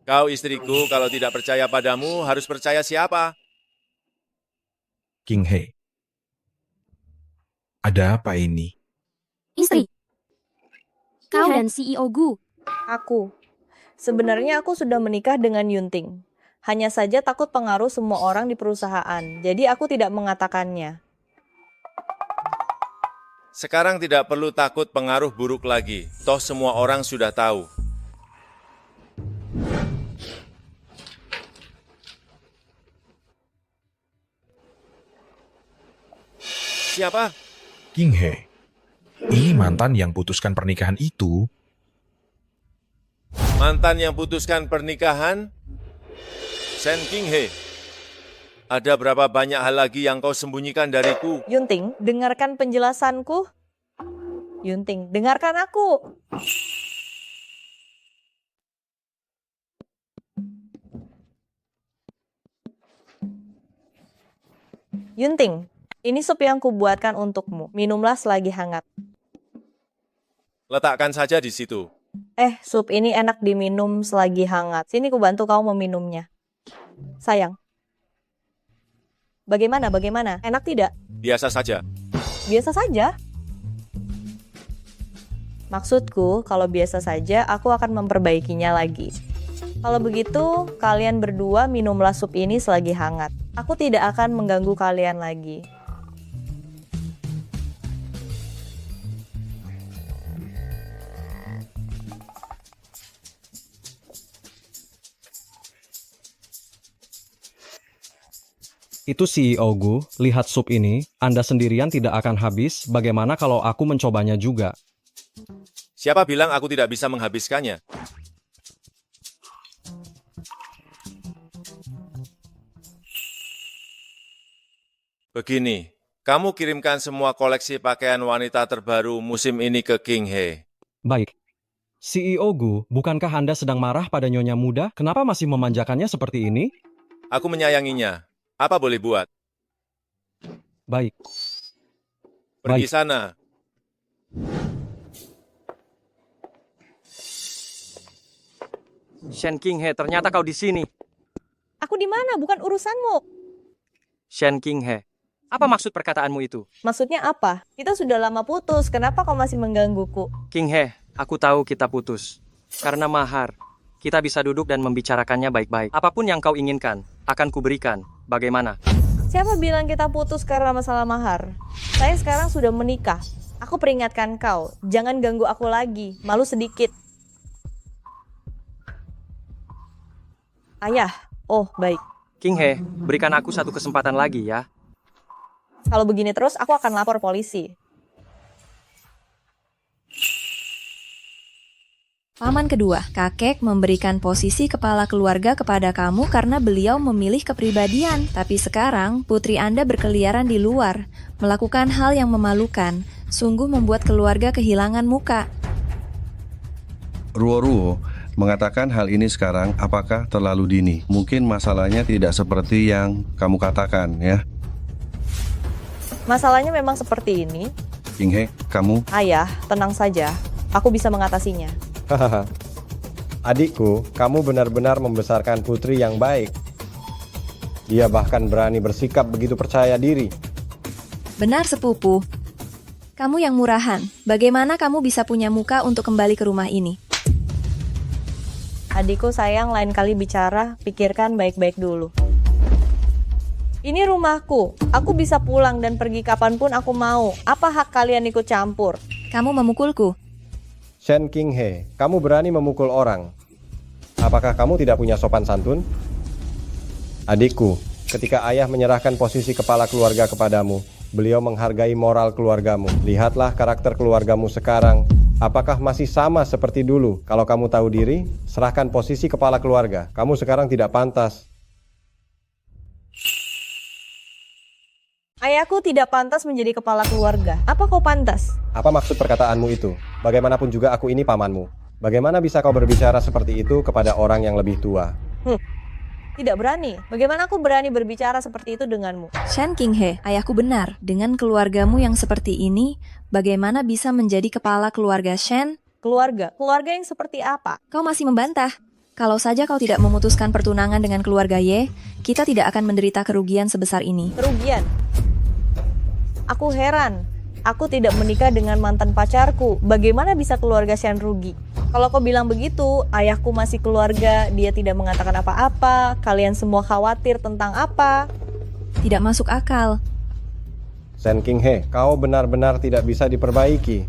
Kau istriku, kalau tidak percaya padamu, harus percaya siapa? King He. Ada apa ini? Istri. Kau dan CEO Gu. Aku. Sebenarnya aku sudah menikah dengan Yunting. Hanya saja takut pengaruh semua orang di perusahaan. Jadi aku tidak mengatakannya. Sekarang tidak perlu takut pengaruh buruk lagi. Toh semua orang sudah tahu. Siapa? King He, ini mantan yang putuskan pernikahan itu. Mantan yang putuskan pernikahan? Shen King He. Ada berapa banyak hal lagi yang kau sembunyikan dariku? Yunting, dengarkan penjelasanku. Yunting, dengarkan aku. Yunting, ini sup yang kubuatkan untukmu. Minumlah selagi hangat. Letakkan saja di situ. Sup ini enak diminum selagi hangat. Sini kubantu kau meminumnya. Sayang. Bagaimana? Enak tidak? Biasa saja. Biasa saja? Maksudku, kalau biasa saja, aku akan memperbaikinya lagi. Kalau begitu, kalian berdua minumlah sup ini selagi hangat. Aku tidak akan mengganggu kalian lagi. Itu CEO Gu, lihat sup ini, Anda sendirian tidak akan habis, bagaimana kalau aku mencobanya juga? Siapa bilang aku tidak bisa menghabiskannya? Begini, kamu kirimkan semua koleksi pakaian wanita terbaru musim ini ke King He. Baik. CEO Gu, bukankah Anda sedang marah pada nyonya muda? Kenapa masih memanjakannya seperti ini? Aku menyayanginya. Apa boleh buat? Baik. Pergi sana. Shen King He, ternyata kau di sini. Aku di mana? Bukan urusanmu. Shen King He, apa maksud perkataanmu itu? Maksudnya apa? Kita sudah lama putus. Kenapa kau masih menggangguku? King He, aku tahu kita putus. Karena mahar, kita bisa duduk dan membicarakannya baik-baik. Apapun yang kau inginkan, akan kuberikan. Bagaimana? Siapa bilang kita putus karena masalah mahar? Saya sekarang sudah menikah. Aku peringatkan kau, jangan ganggu aku lagi. Malu sedikit. Ayah, oh baik. King He, berikan aku satu kesempatan lagi ya. Kalau begini terus, aku akan lapor polisi. Paman kedua, kakek memberikan posisi kepala keluarga kepada kamu karena beliau memilih kepribadian. Tapi sekarang, putri Anda berkeliaran di luar, melakukan hal yang memalukan, sungguh membuat keluarga kehilangan muka. Ruo mengatakan hal ini sekarang apakah terlalu dini? Mungkin masalahnya tidak seperti yang kamu katakan, ya? Masalahnya memang seperti ini. King He, kamu? Ayah, tenang saja. Aku bisa mengatasinya. Hahaha. Adikku, kamu benar-benar membesarkan putri yang baik. Dia bahkan berani bersikap begitu percaya diri. Benar, sepupu. Kamu yang murahan. Bagaimana kamu bisa punya muka untuk kembali ke rumah ini? Adikku sayang, lain kali bicara, pikirkan baik-baik dulu. Ini rumahku. Aku bisa pulang dan pergi kapanpun aku mau. Apa hak kalian ikut campur? Kamu memukulku. Shen King He, kamu berani memukul orang. Apakah kamu tidak punya sopan santun? Adikku, ketika ayah menyerahkan posisi kepala keluarga kepadamu, beliau menghargai moral keluargamu. Lihatlah karakter keluargamu sekarang. Apakah masih sama seperti dulu? Kalau kamu tahu diri, serahkan posisi kepala keluarga. Kamu sekarang tidak pantas. Ayahku tidak pantas menjadi kepala keluarga. Apa kau pantas? Apa maksud perkataanmu itu? Bagaimanapun juga aku ini pamanmu. Bagaimana bisa kau berbicara seperti itu kepada orang yang lebih tua? Tidak berani. Bagaimana aku berani berbicara seperti itu denganmu? Shen King He, ayahku benar. Dengan keluargamu yang seperti ini, bagaimana bisa menjadi kepala keluarga Shen? Keluarga? Keluarga yang seperti apa? Kau masih membantah. Kalau saja kau tidak memutuskan pertunangan dengan keluarga Ye, kita tidak akan menderita kerugian sebesar ini. Kerugian? Aku heran. Aku tidak menikah dengan mantan pacarku. Bagaimana bisa keluarga Shen rugi? Kalau kau bilang begitu, ayahku masih keluarga, dia tidak mengatakan apa-apa, kalian semua khawatir tentang apa? Tidak masuk akal. Shen Qinghe, kau benar-benar tidak bisa diperbaiki.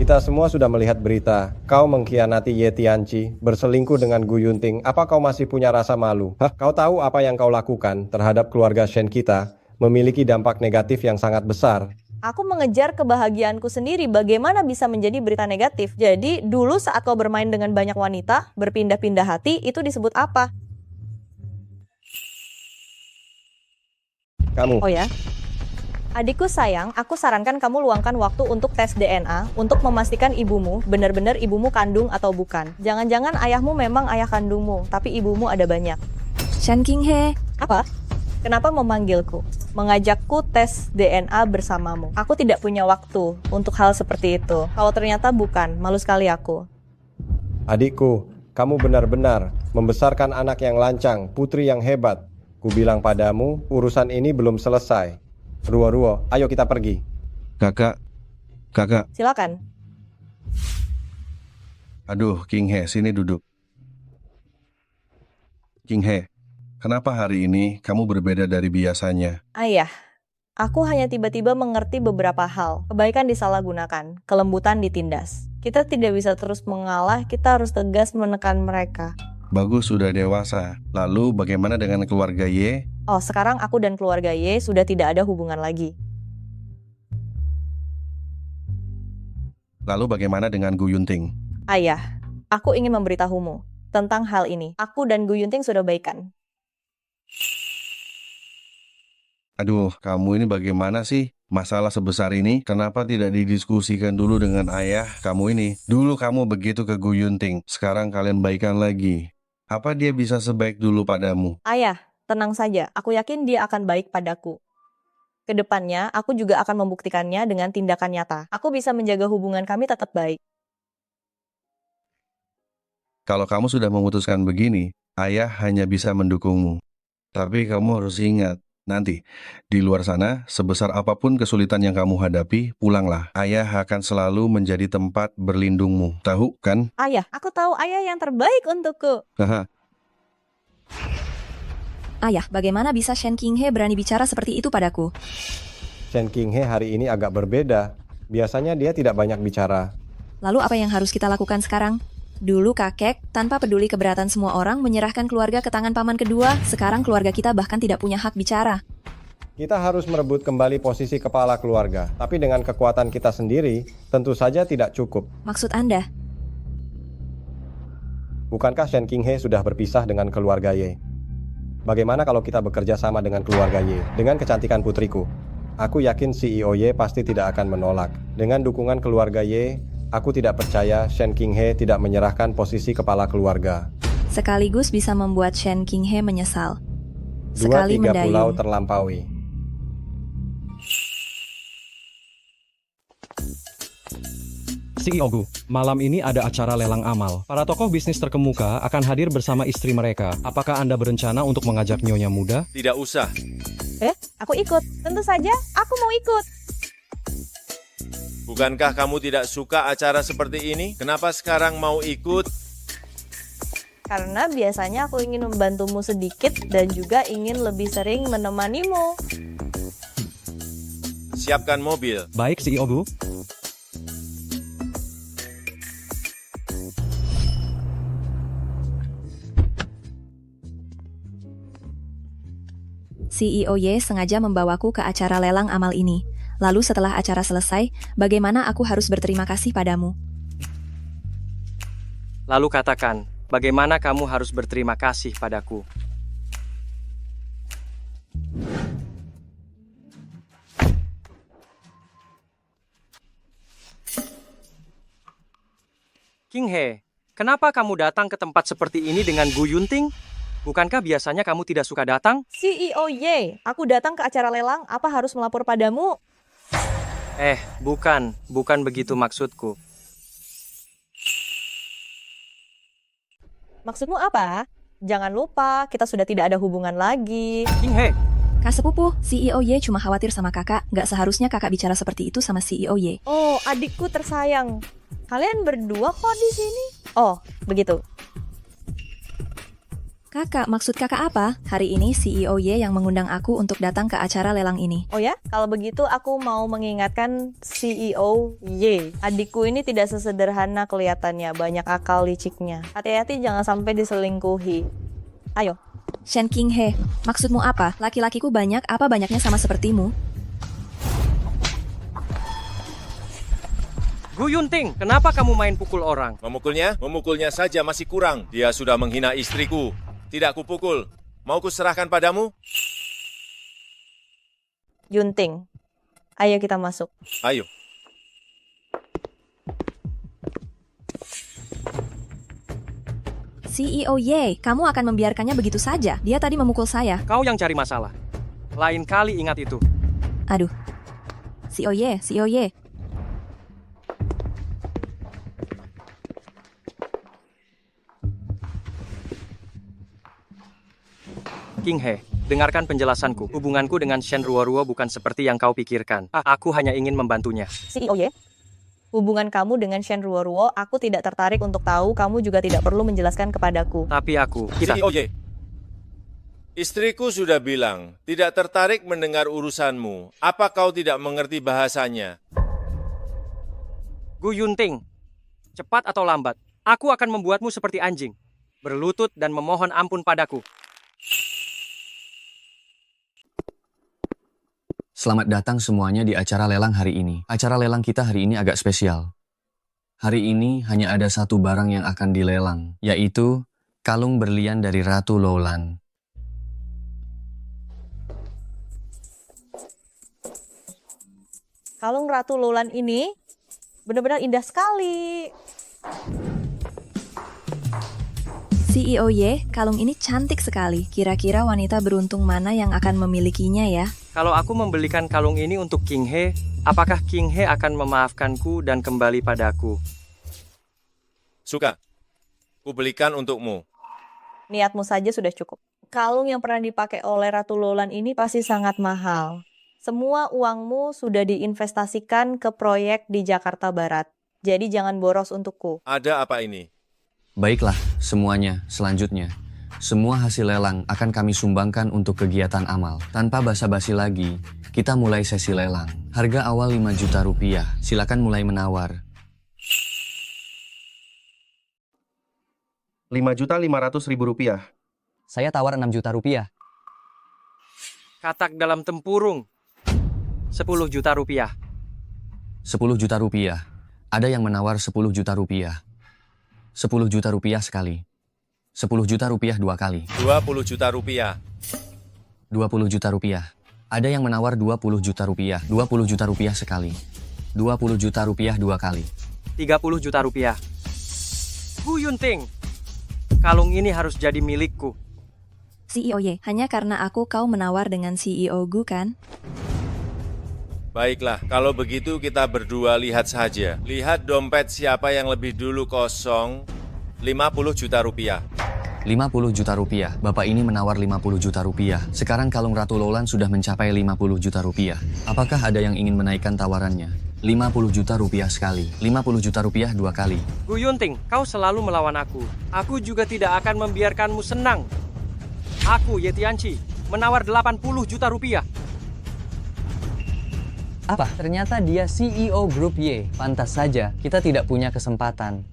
Kita semua sudah melihat berita. Kau mengkhianati Ye Tianqi, berselingkuh dengan Gu Yunting. Apa kau masih punya rasa malu? Kau tahu apa yang kau lakukan terhadap keluarga Shen kita memiliki dampak negatif yang sangat besar. Aku mengejar kebahagiaanku sendiri, bagaimana bisa menjadi berita negatif? Jadi, dulu saat kau bermain dengan banyak wanita, berpindah-pindah hati, itu disebut apa? Kamu. Oh ya? Adikku sayang, aku sarankan kamu luangkan waktu untuk tes DNA untuk memastikan ibumu benar-benar ibumu kandung atau bukan. Jangan-jangan ayahmu memang ayah kandungmu, tapi ibumu ada banyak. Shen Qinghe. Apa? Kenapa memanggilku? Mengajakku tes DNA bersamamu. Aku tidak punya waktu untuk hal seperti itu. Kalau ternyata bukan, malu sekali aku. Adikku, kamu benar-benar membesarkan anak yang lancang, putri yang hebat. Kubilang padamu, urusan ini belum selesai. Ruo-ruo, ayo kita pergi. Kakak. Silakan. Aduh, Qinghe, sini duduk. Qinghe, kenapa hari ini kamu berbeda dari biasanya? Ayah, aku hanya tiba-tiba mengerti beberapa hal. Kebaikan disalahgunakan, kelembutan ditindas. Kita tidak bisa terus mengalah, kita harus tegas menekan mereka. Bagus, sudah dewasa. Lalu bagaimana dengan keluarga Ye? Oh, sekarang aku dan keluarga Ye sudah tidak ada hubungan lagi. Lalu bagaimana dengan Gu Yunting? Ayah, aku ingin memberitahumu tentang hal ini. Aku dan Gu Yunting sudah baikan. Aduh, kamu ini bagaimana sih? Masalah sebesar ini, kenapa tidak didiskusikan dulu dengan ayah kamu ini? Dulu kamu begitu ke Gu Yunting, sekarang kalian baikan lagi. Apa dia bisa sebaik dulu padamu? Ayah, tenang saja. Aku yakin dia akan baik padaku. Kedepannya, aku juga akan membuktikannya dengan tindakan nyata. Aku bisa menjaga hubungan kami tetap baik. Kalau kamu sudah memutuskan begini, ayah hanya bisa mendukungmu. Tapi kamu harus ingat, nanti, di luar sana, sebesar apapun kesulitan yang kamu hadapi, pulanglah. Ayah akan selalu menjadi tempat berlindungmu. Tahu kan? Ayah, aku tahu ayah yang terbaik untukku. Haha. Ayah, bagaimana bisa Shen Qinghe berani bicara seperti itu padaku? Shen Qinghe hari ini agak berbeda. Biasanya dia tidak banyak bicara. Lalu apa yang harus kita lakukan sekarang? Dulu kakek, tanpa peduli keberatan semua orang, menyerahkan keluarga ke tangan paman kedua. Sekarang keluarga kita bahkan tidak punya hak bicara. Kita harus merebut kembali posisi kepala keluarga. Tapi dengan kekuatan kita sendiri, tentu saja tidak cukup. Maksud Anda? Bukankah Shen Qinghe sudah berpisah dengan keluarga Ye? Bagaimana kalau kita bekerja sama dengan keluarga Ye? Dengan kecantikan putriku, aku yakin CEO Ye pasti tidak akan menolak. Dengan dukungan keluarga Ye, aku tidak percaya Shen Qinghe tidak menyerahkan posisi kepala keluarga. Sekaligus bisa membuat Shen Qinghe menyesal. 2-3 pulau terlampaui. CEO Gu, malam ini ada acara lelang amal. Para tokoh bisnis terkemuka akan hadir bersama istri mereka. Apakah Anda berencana untuk mengajak nyonya muda? Tidak usah. Aku ikut. Tentu saja, aku mau ikut. Bukankah kamu tidak suka acara seperti ini? Kenapa sekarang mau ikut? Karena biasanya aku ingin membantumu sedikit dan juga ingin lebih sering menemanimu. Siapkan mobil. Baik, CEO Gu. CEO Ye sengaja membawaku ke acara lelang amal ini. Lalu setelah acara selesai, bagaimana aku harus berterima kasih padamu? Lalu katakan, bagaimana kamu harus berterima kasih padaku? Qinghe, kenapa kamu datang ke tempat seperti ini dengan Gu Yunting? Bukankah biasanya kamu tidak suka datang? CEO Ye, aku datang ke acara lelang, apa harus melapor padamu? Bukan begitu maksudku. Maksudmu apa? Jangan lupa, kita sudah tidak ada hubungan lagi. Qinghe. Kak sepupu, CEO Ye cuma khawatir sama kakak. Nggak seharusnya kakak bicara seperti itu sama CEO Ye. Oh, adikku tersayang. Kalian berdua kok di sini? Oh, begitu. Kakak, maksud kakak apa? Hari ini CEO Y yang mengundang aku untuk datang ke acara lelang ini. Oh ya, kalau begitu aku mau mengingatkan CEO Y. Adikku ini tidak sesederhana kelihatannya, banyak akal liciknya. Hati-hati jangan sampai diselingkuhi. Ayo. Shen King He, maksudmu apa? Laki-lakiku banyak, apa banyaknya sama sepertimu? Gu Yunting, kenapa kamu main pukul orang? Memukulnya? Memukulnya saja masih kurang. Dia sudah menghina istriku. Tidak kupukul. Mau kuserahkan padamu? Yunting, ayo kita masuk. Ayo. CEO Y, kamu akan membiarkannya begitu saja? Dia tadi memukul saya. Kau yang cari masalah. Lain kali ingat itu. Aduh. CEO Y. King He, dengarkan penjelasanku. Hubunganku dengan Shen Ruo bukan seperti yang kau pikirkan. Aku hanya ingin membantunya. CEO Y, hubungan kamu dengan Shen Ruo, aku tidak tertarik untuk tahu, kamu juga tidak perlu menjelaskan kepadaku. Tapi aku... CEO Y, istriku sudah bilang, tidak tertarik mendengar urusanmu. Apa kau tidak mengerti bahasanya? Gu Yunting, cepat atau lambat, aku akan membuatmu seperti anjing. Berlutut dan memohon ampun padaku. Selamat datang semuanya di acara lelang hari ini. Acara lelang kita hari ini agak spesial. Hari ini hanya ada satu barang yang akan dilelang, yaitu kalung berlian dari Ratu Lowland. Kalung Ratu Lowland ini benar-benar indah sekali. CEO Y, kalung ini cantik sekali. Kira-kira wanita beruntung mana yang akan memilikinya ya? Kalau aku membelikan kalung ini untuk King He, apakah King He akan memaafkanku dan kembali padaku? Suka. Kubelikan untukmu. Niatmu saja sudah cukup. Kalung yang pernah dipakai oleh Ratu Lowland ini pasti sangat mahal. Semua uangmu sudah diinvestasikan ke proyek di Jakarta Barat. Jadi jangan boros untukku. Ada apa ini? Baiklah, semuanya, selanjutnya. Semua hasil lelang akan kami sumbangkan untuk kegiatan amal. Tanpa basa-basi lagi, kita mulai sesi lelang. Harga awal 5 juta rupiah. Silakan mulai menawar. 5.500.000 rupiah. Saya tawar 6 juta rupiah. Katak dalam tempurung. 10 juta rupiah. 10 juta rupiah. Ada yang menawar 10 juta rupiah. 10 juta rupiah sekali. 10 juta rupiah 2 kali. 20 juta rupiah. 20 juta rupiah. Ada yang menawar 20 juta rupiah. 20 juta rupiah sekali. 20 juta rupiah 2 kali. 30 juta rupiah. Gu Yunting, kalung ini harus jadi milikku. CEO Y, hanya karena aku kau menawar dengan CEO Gu kan? Baiklah, kalau begitu kita berdua lihat saja. Lihat dompet siapa yang lebih dulu kosong. 50 juta rupiah. 50 juta rupiah. Bapak ini menawar 50 juta rupiah. Sekarang kalung Ratu Lowland sudah mencapai 50 juta rupiah. Apakah ada yang ingin menaikkan tawarannya? 50 juta rupiah sekali. 50 juta rupiah 2 kali. Gu Yunting, kau selalu melawan aku. Aku juga tidak akan membiarkanmu senang. Aku, Yetianchi, menawar 80 juta rupiah. Apa? Ternyata dia CEO Grup Y. Pantas saja, kita tidak punya kesempatan.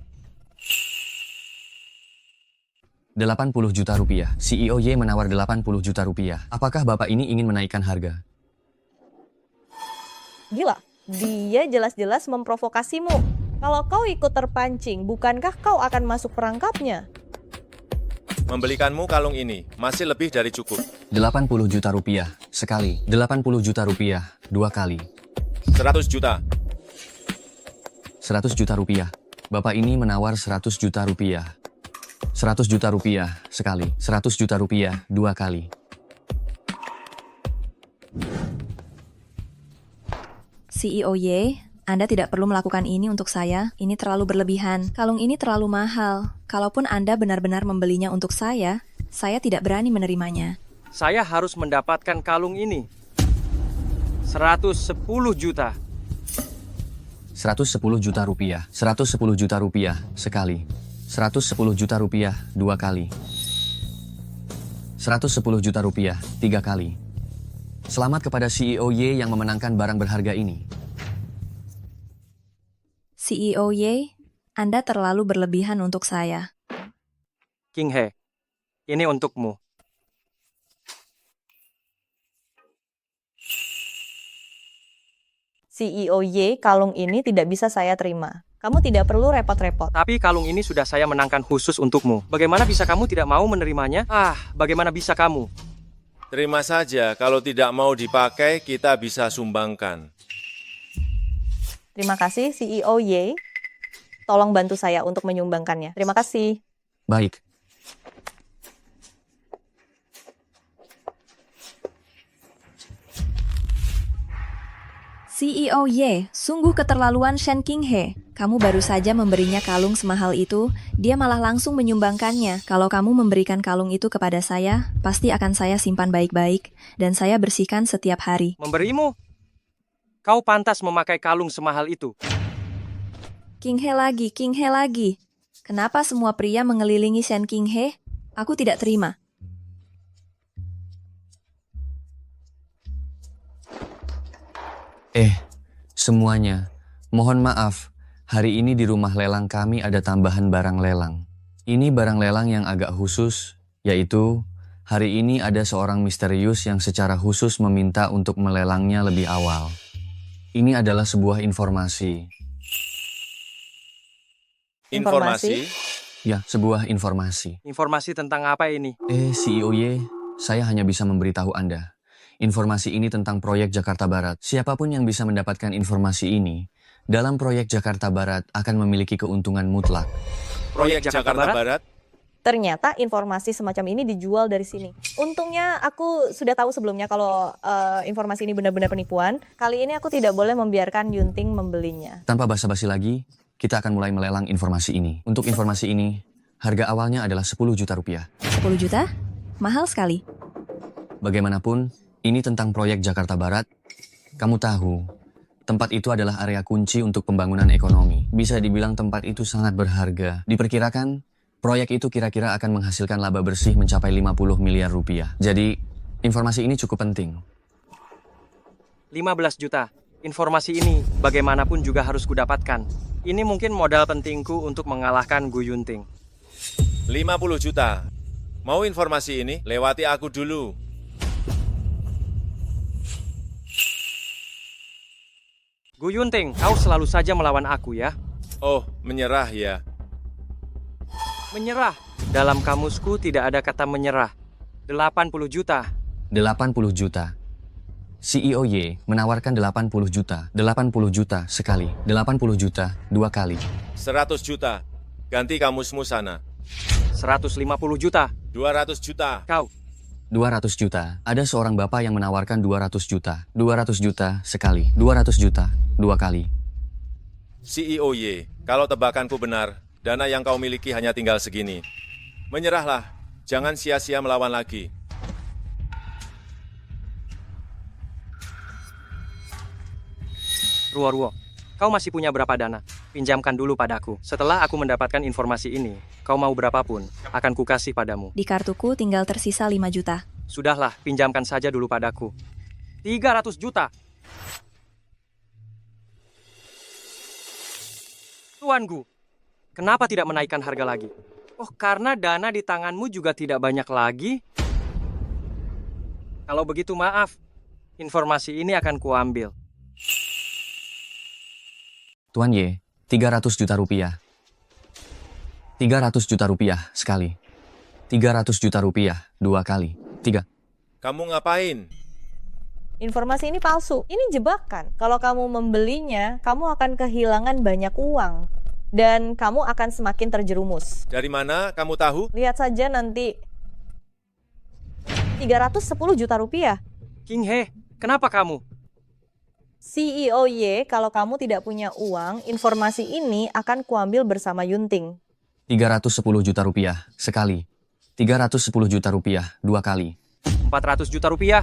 80 juta rupiah. CEO Y menawar 80 juta rupiah. Apakah Bapak ini ingin menaikkan harga? Gila, dia jelas-jelas memprovokasimu. Kalau kau ikut terpancing, bukankah kau akan masuk perangkapnya? Membelikanmu kalung ini masih lebih dari cukup. 80 juta rupiah sekali. 80 juta rupiah 2 kali. 100 juta. 100 juta rupiah. Bapak ini menawar 100 juta rupiah. 100 juta rupiah sekali. 100 juta rupiah 2 kali. CEO Y, Anda tidak perlu melakukan ini untuk saya. Ini terlalu berlebihan. Kalung ini terlalu mahal. Kalaupun Anda benar-benar membelinya untuk saya tidak berani menerimanya. Saya harus mendapatkan kalung ini. 110 juta. 110 juta rupiah. 110 juta rupiah sekali. 110 juta rupiah 2 kali. 110 juta rupiah, 3 kali. Selamat kepada CEO Y yang memenangkan barang berharga ini. CEO Y, Anda terlalu berlebihan untuk saya. King He, ini untukmu. CEO Y, kalung ini tidak bisa saya terima. Kamu tidak perlu repot-repot. Tapi kalung ini sudah saya menangkan khusus untukmu. Bagaimana bisa kamu tidak mau menerimanya? Bagaimana bisa kamu? Terima saja, kalau tidak mau dipakai, kita bisa sumbangkan. Terima kasih CEO Y. Tolong bantu saya untuk menyumbangkannya. Terima kasih. Baik. CEO Y, sungguh keterlaluan Shen King He. Kamu baru saja memberinya kalung semahal itu, dia malah langsung menyumbangkannya. Kalau kamu memberikan kalung itu kepada saya, pasti akan saya simpan baik-baik, dan saya bersihkan setiap hari. Memberimu? Kau pantas memakai kalung semahal itu. King He lagi, King He lagi. Kenapa semua pria mengelilingi Shen King He? Aku tidak terima. Semuanya, mohon maaf, hari ini di rumah lelang kami ada tambahan barang lelang. Ini barang lelang yang agak khusus, yaitu hari ini ada seorang misterius yang secara khusus meminta untuk melelangnya lebih awal. Ini adalah sebuah informasi. Informasi? Ya, sebuah informasi. Informasi tentang apa ini? CEO Y, saya hanya bisa memberitahu Anda. Informasi ini tentang proyek Jakarta Barat. Siapapun yang bisa mendapatkan informasi ini, dalam proyek Jakarta Barat akan memiliki keuntungan mutlak. Proyek Jakarta Barat? Ternyata informasi semacam ini dijual dari sini. Untungnya aku sudah tahu sebelumnya kalau informasi ini benar-benar penipuan. Kali ini aku tidak boleh membiarkan Yunting membelinya. Tanpa basa-basi lagi, kita akan mulai melelang informasi ini. Untuk informasi ini, harga awalnya adalah 10 juta rupiah. 10 juta? Mahal sekali. Bagaimanapun, ini tentang proyek Jakarta Barat. Kamu tahu, tempat itu adalah area kunci untuk pembangunan ekonomi. Bisa dibilang tempat itu sangat berharga. Diperkirakan, proyek itu kira-kira akan menghasilkan laba bersih mencapai 50 miliar rupiah. Jadi, informasi ini cukup penting. 15 juta. Informasi ini bagaimanapun juga harus kudapatkan. Ini mungkin modal pentingku untuk mengalahkan Gu Yunting. 50 juta. Mau informasi ini? Lewati aku dulu. Gu Yunting, kau selalu saja melawan aku ya. Oh, menyerah ya. Menyerah. Dalam kamusku tidak ada kata menyerah. 80 juta. 80 juta. CEO Y menawarkan 80 juta. 80 juta sekali. 80 juta 2 kali. 100 juta. Ganti kamusmu sana. 150 juta. 200 juta. Kau. 200 juta. Ada seorang bapak yang menawarkan 200 juta. 200 juta sekali. 200 juta 2 kali. CEO Y, kalau tebakanku benar, dana yang kau miliki hanya tinggal segini. Menyerahlah. Jangan sia-sia melawan lagi. Ruo-ruo, kau masih punya berapa dana? Pinjamkan dulu padaku. Setelah aku mendapatkan informasi ini, kau mau berapapun, akan kukasih padamu. Di kartuku tinggal tersisa 5 juta. Sudahlah, pinjamkan saja dulu padaku. 300 juta. Tuan Gu, kenapa tidak menaikkan harga lagi? Oh, karena dana di tanganmu juga tidak banyak lagi? Kalau begitu maaf, informasi ini akan kuambil. Tuan Y, 300 juta rupiah. 300 juta rupiah sekali. 300 juta rupiah 2 kali. 3. Kamu ngapain? Informasi ini palsu. Ini jebakan. Kalau kamu membelinya, kamu akan kehilangan banyak uang. Dan kamu akan semakin terjerumus. Dari mana kamu tahu? Lihat saja nanti. 310 juta rupiah. King He, kenapa kamu? CEO Y, kalau kamu tidak punya uang, informasi ini akan kuambil bersama Yunting. 310 juta rupiah sekali. 310 juta rupiah 2 kali. 400 juta rupiah.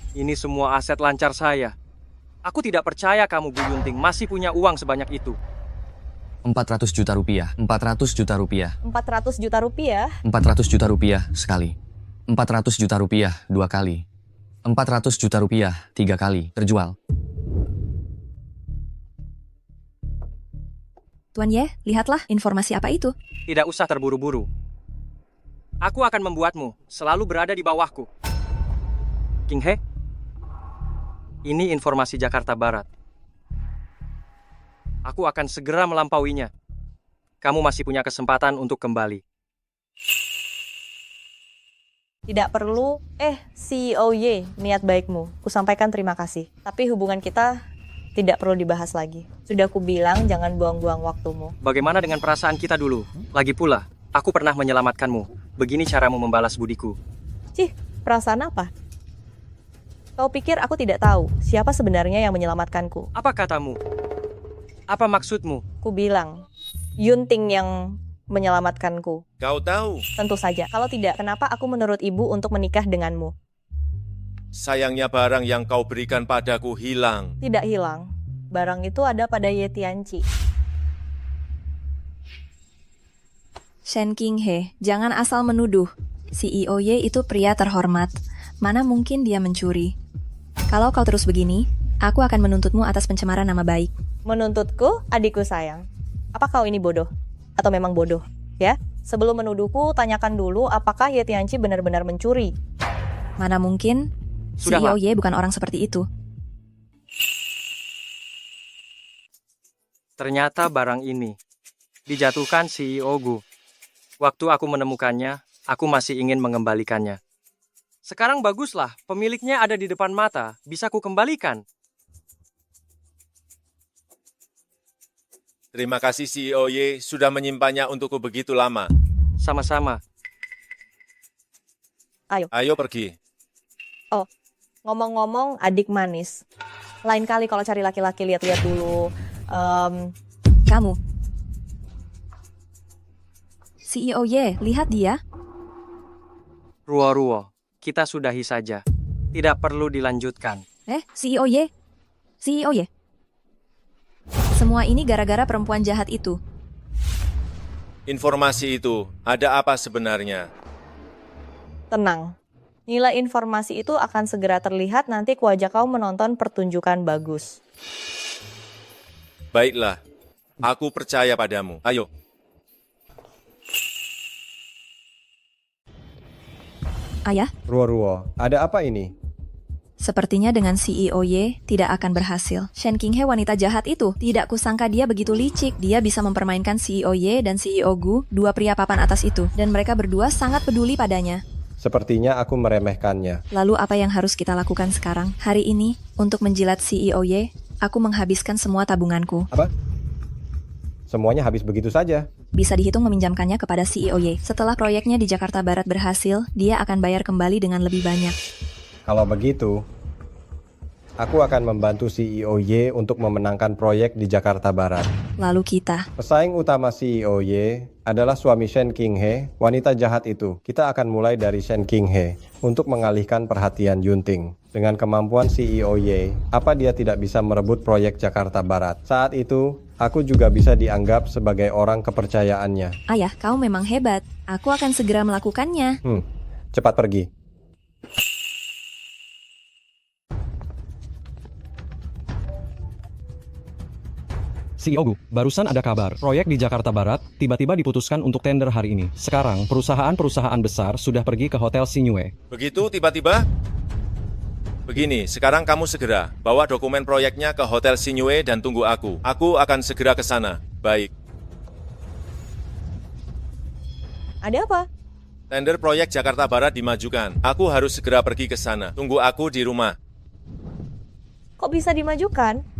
Ini semua aset lancar saya. Aku tidak percaya kamu, Bu Yunting, masih punya uang sebanyak itu. 400 juta rupiah. 400 juta rupiah. 400 juta rupiah? 400 juta rupiah sekali. 400 juta rupiah 2 kali. 400 juta rupiah 3 kali. Terjual. Tuan Ye, lihatlah informasi apa itu. Tidak usah terburu-buru. Aku akan membuatmu selalu berada di bawahku. King He, ini informasi Jakarta Barat. Aku akan segera melampauinya. Kamu masih punya kesempatan untuk kembali. Tidak perlu, CEO Y, niat baikmu. Kusampaikan terima kasih. Tapi hubungan kita tidak perlu dibahas lagi. Sudah kubilang jangan buang-buang waktumu. Bagaimana dengan perasaan kita dulu? Lagi pula, aku pernah menyelamatkanmu. Begini caramu membalas budiku. Cih, perasaan apa? Kau pikir aku tidak tahu siapa sebenarnya yang menyelamatkanku? Apa katamu? Apa maksudmu? Kubilang, Yunting yang menyelamatkanku. Kau tahu? Tentu saja. Kalau tidak, kenapa aku menurut ibu untuk menikah denganmu? Sayangnya barang yang kau berikan padaku hilang. Tidak hilang. Barang itu ada pada Ye Tianqi. Shen Qinghe, jangan asal menuduh. CEO Y itu pria terhormat. Mana mungkin dia mencuri? Kalau kau terus begini, aku akan menuntutmu atas pencemaran nama baik. Menuntutku, adikku sayang. Apa kau ini bodoh? Atau memang bodoh? Ya, sebelum menuduhku, tanyakan dulu apakah Ye Tianqi benar-benar mencuri. Mana mungkin? CEO Y bukan orang seperti itu. Ternyata barang ini dijatuhkan CEO Gu. Waktu aku menemukannya, aku masih ingin mengembalikannya. Sekarang baguslah, pemiliknya ada di depan mata, bisa ku kembalikan. Terima kasih CEO Y sudah menyimpannya untukku begitu lama. Sama-sama. Ayo pergi. Oh, ngomong-ngomong adik manis. Lain kali kalau cari laki-laki lihat-lihat dulu. Kamu. CEO Y, lihat dia. Ruo-ruo, kita sudahi saja. Tidak perlu dilanjutkan. CEO Y. CEO Y. Semua ini gara-gara perempuan jahat itu. Informasi itu, ada apa sebenarnya? Tenang. Nilai informasi itu akan segera terlihat nanti ku ajak kau menonton pertunjukan bagus. Baiklah, aku percaya padamu. Ayo. Ayah? Ruo-ruo, ada apa ini? Sepertinya dengan CEO Y tidak akan berhasil. Shen Qinghe wanita jahat itu. Tidak kusangka dia begitu licik. Dia bisa mempermainkan CEO Y dan CEO Gu, dua pria papan atas itu. Dan mereka berdua sangat peduli padanya. Sepertinya aku meremehkannya. Lalu apa yang harus kita lakukan sekarang? Hari ini, untuk menjilat CEO Y, aku menghabiskan semua tabunganku. Apa? Semuanya habis begitu saja? Bisa dihitung meminjamkannya kepada CEO Y. Setelah proyeknya di Jakarta Barat berhasil, dia akan bayar kembali dengan lebih banyak. Kalau begitu, aku akan membantu CEO Y untuk memenangkan proyek di Jakarta Barat. Lalu kita. Pesaing utama CEO Y adalah suami Shen Qinghe, wanita jahat itu. Kita akan mulai dari Shen Qinghe untuk mengalihkan perhatian Yunting. Dengan kemampuan CEO Y, apa dia tidak bisa merebut proyek Jakarta Barat? Saat itu, aku juga bisa dianggap sebagai orang kepercayaannya. Ayah, kau memang hebat. Aku akan segera melakukannya. Cepat pergi. CEO Gu, barusan ada kabar, proyek di Jakarta Barat tiba-tiba diputuskan untuk tender hari ini. Sekarang, perusahaan-perusahaan besar sudah pergi ke Hotel Sinyue. Begitu tiba-tiba? Begini, sekarang kamu segera bawa dokumen proyeknya ke Hotel Sinyue dan tunggu aku. Aku akan segera ke sana. Baik. Ada apa? Tender proyek Jakarta Barat dimajukan. Aku harus segera pergi ke sana. Tunggu aku di rumah. Kok bisa dimajukan?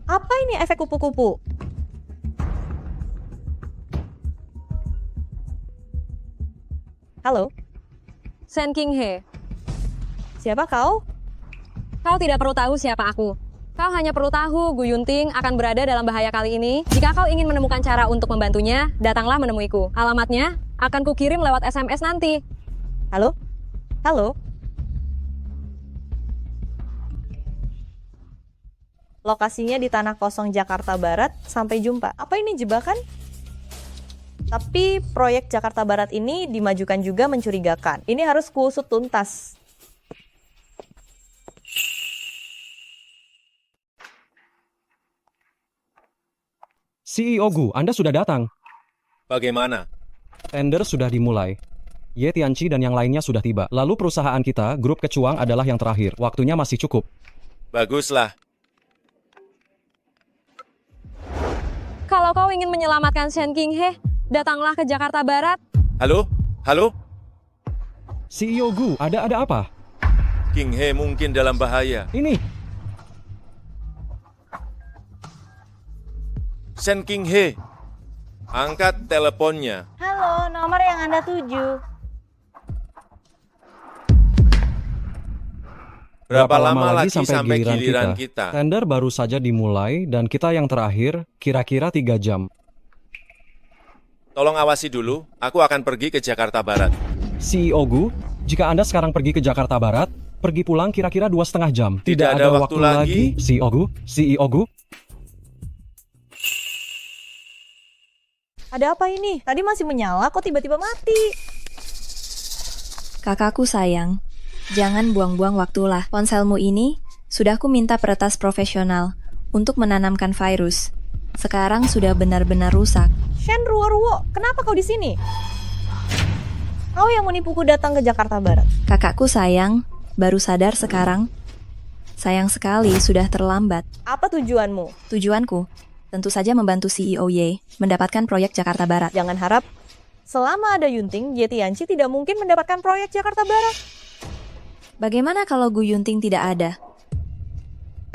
Apa ini efek kupu-kupu? Halo? Shen Qinghe. Siapa kau? Kau tidak perlu tahu siapa aku. Kau hanya perlu tahu Gu Yunting akan berada dalam bahaya kali ini. Jika kau ingin menemukan cara untuk membantunya, datanglah menemuiku. Alamatnya akan kukirim lewat SMS nanti. Halo? Halo? Lokasinya di Tanah Kosong, Jakarta Barat. Sampai jumpa. Apa ini jebakan? Tapi proyek Jakarta Barat ini dimajukan juga mencurigakan. Ini harus kuusut tuntas. CEO Gu, Anda sudah datang. Bagaimana? Tender sudah dimulai. Ye Tianqi dan yang lainnya sudah tiba. Lalu perusahaan kita, grup Kecuang adalah yang terakhir. Waktunya masih cukup. Baguslah. Kalau kau ingin menyelamatkan Shen Qinghe, datanglah ke Jakarta Barat. Halo? Halo? CEO Gu, ada apa? Qinghe mungkin dalam bahaya. Ini. Shen Qinghe. Angkat teleponnya. Halo, nomor yang Anda tuju. Berapa lama lagi sampai giliran kita? Tender baru saja dimulai dan kita yang terakhir kira-kira 3 jam. Tolong awasi dulu, aku akan pergi ke Jakarta Barat. CEO Gu, jika Anda sekarang pergi ke Jakarta Barat, pergi pulang kira-kira 2,5 jam. Tidak ada waktu lagi. CEO Gu. Ada apa ini? Tadi masih menyala, kok tiba-tiba mati? Kakakku sayang, jangan buang-buang waktulah. Ponselmu ini sudah aku minta peretas profesional untuk menanamkan virus. Sekarang sudah benar-benar rusak. Shen Ruo, kenapa kau di sini? Kau yang menipuku datang ke Jakarta Barat. Kakakku sayang, baru sadar sekarang. Sayang sekali sudah terlambat. Apa tujuanmu? Tujuanku, tentu saja membantu CEO Ye mendapatkan proyek Jakarta Barat. Jangan harap selama ada Yunting, Ye Tianqi tidak mungkin mendapatkan proyek Jakarta Barat. Bagaimana kalau Gu Yunting tidak ada?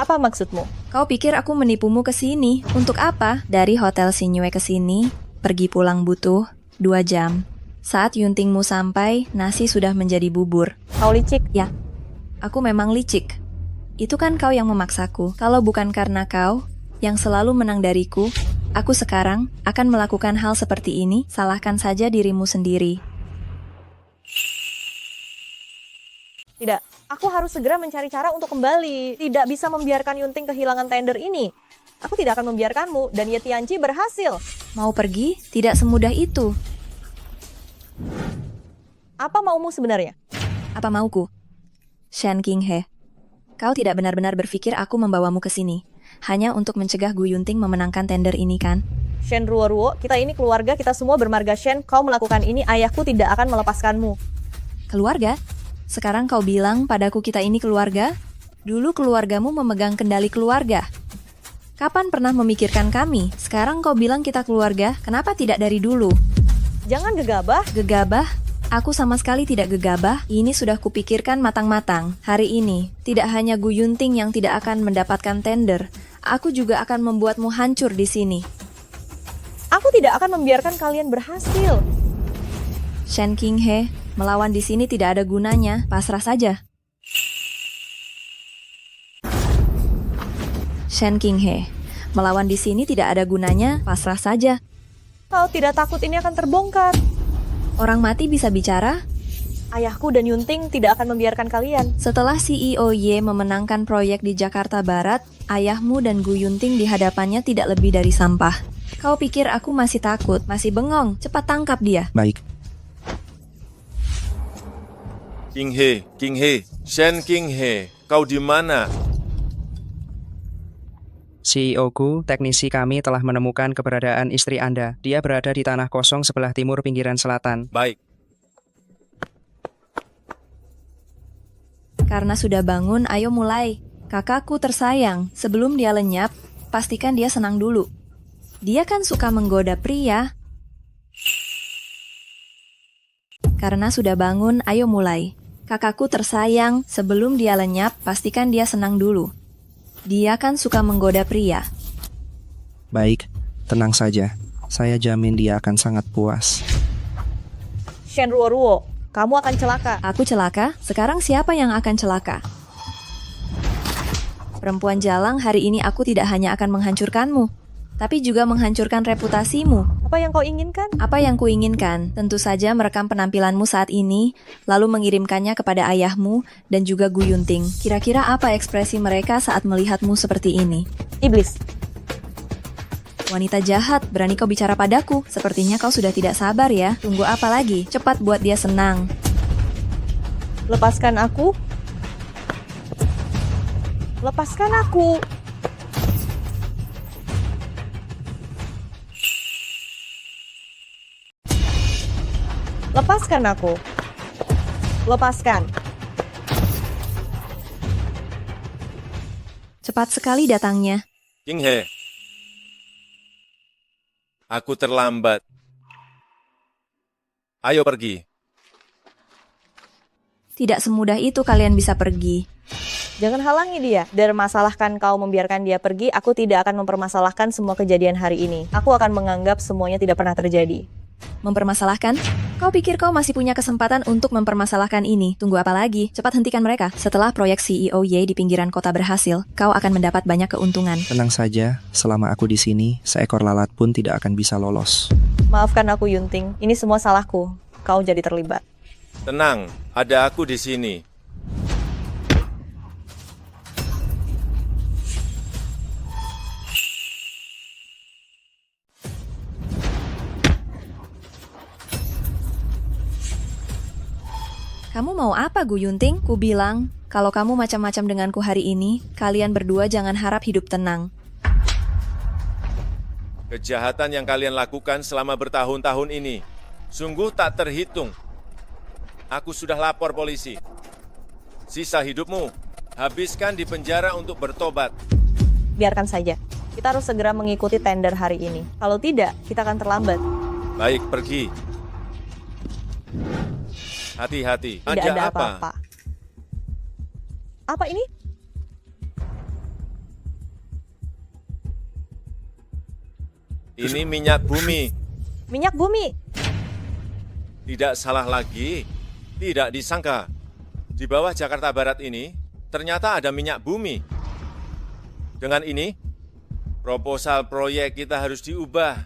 Apa maksudmu? Kau pikir aku menipumu ke sini? Untuk apa? Dari Hotel Sinyue ke sini, pergi pulang butuh 2 jam. Saat Yuntingmu sampai, nasi sudah menjadi bubur. Kau licik? Ya, aku memang licik. Itu kan kau yang memaksaku. Kalau bukan karena kau yang selalu menang dariku, aku sekarang akan melakukan hal seperti ini. Salahkan saja dirimu sendiri. Tidak, aku harus segera mencari cara untuk kembali. Tidak bisa membiarkan Yunting kehilangan tender ini. Aku tidak akan membiarkanmu, dan Ye Tianqi berhasil. Mau pergi? Tidak semudah itu. Apa maumu sebenarnya? Apa mauku? Shen Qinghe, kau tidak benar-benar berpikir aku membawamu ke sini hanya untuk mencegah Gu Yunting memenangkan tender ini, kan? Shen Ruo, kita ini keluarga, kita semua bermarga Shen. Kau melakukan ini, ayahku tidak akan melepaskanmu. Keluarga? Sekarang kau bilang padaku kita ini keluarga? Dulu keluargamu memegang kendali keluarga. Kapan pernah memikirkan kami? Sekarang kau bilang kita keluarga, kenapa tidak dari dulu? Jangan gegabah. Gegabah? Aku sama sekali tidak gegabah. Ini sudah kupikirkan matang-matang. Hari ini, tidak hanya Gu Yunting yang tidak akan mendapatkan tender, aku juga akan membuatmu hancur di sini. Aku tidak akan membiarkan kalian berhasil. Shen Qinghe, melawan di sini tidak ada gunanya. Pasrah saja. Shen Qinghe, melawan di sini tidak ada gunanya. Pasrah saja. Kau tidak takut ini akan terbongkar? Orang mati bisa bicara? Ayahku dan Yunting tidak akan membiarkan kalian. Setelah CEO Ye memenangkan proyek di Jakarta Barat, ayahmu dan Gu Yunting di hadapannya tidak lebih dari sampah. Kau pikir aku masih takut, masih bengong? Cepat tangkap dia. Baik. Qinghe, Shen Qinghe, kau di mana? CEO Gu, teknisi kami telah menemukan keberadaan istri Anda. Dia berada di Tanah Kosong sebelah timur pinggiran selatan. Baik. Karena sudah bangun, ayo mulai. Kakakku tersayang, sebelum dia lenyap, pastikan dia senang dulu. Dia kan suka menggoda pria. Karena sudah bangun, ayo mulai. Kakakku tersayang, sebelum dia lenyap, pastikan dia senang dulu. Dia kan suka menggoda pria. Baik, tenang saja. Saya jamin dia akan sangat puas. Shen Ruo, kamu akan celaka. Aku celaka? Sekarang siapa yang akan celaka? Perempuan jalang, hari ini aku tidak hanya akan menghancurkanmu, tapi juga menghancurkan reputasimu. Apa yang kau inginkan? Apa yang kuinginkan? Tentu saja merekam penampilanmu saat ini, lalu mengirimkannya kepada ayahmu dan juga Gu Yunting. Kira-kira apa ekspresi mereka saat melihatmu seperti ini? Iblis. Wanita jahat, berani kau bicara padaku? Sepertinya kau sudah tidak sabar ya. Tunggu apa lagi? Cepat buat dia senang. Lepaskan aku. Lepaskan aku. Lepaskan aku. Lepaskan. Cepat sekali datangnya. King He. Aku terlambat. Ayo pergi. Tidak semudah itu kalian bisa pergi. Jangan halangi dia. Dermasalahkan kau membiarkan dia pergi, aku tidak akan mempermasalahkan semua kejadian hari ini. Aku akan menganggap semuanya tidak pernah terjadi. Mempermasalahkan? Kau pikir kau masih punya kesempatan untuk mempermasalahkan ini? Tunggu apa lagi? Cepat hentikan mereka. Setelah proyek CEO Ye di pinggiran kota berhasil, kau akan mendapat banyak keuntungan. Tenang saja, selama aku di sini, seekor lalat pun tidak akan bisa lolos. Maafkan aku Yunting, ini semua salahku. Kau jadi terlibat. Tenang, ada aku di sini. Kamu mau apa, Gu Yunting? Ku bilang, kalau kamu macam-macam denganku hari ini, kalian berdua jangan harap hidup tenang. Kejahatan yang kalian lakukan selama bertahun-tahun ini sungguh tak terhitung. Aku sudah lapor polisi. Sisa hidupmu, habiskan di penjara untuk bertobat. Biarkan saja. Kita harus segera mengikuti tender hari ini. Kalau tidak, kita akan terlambat. Baik, pergi. Hati-hati. Tidak ada apa-apa. Apa ini? Ini minyak bumi. Minyak bumi. Tidak salah lagi. Tidak disangka. Di bawah Jakarta Barat ini, ternyata ada minyak bumi. Dengan ini, proposal proyek kita harus diubah.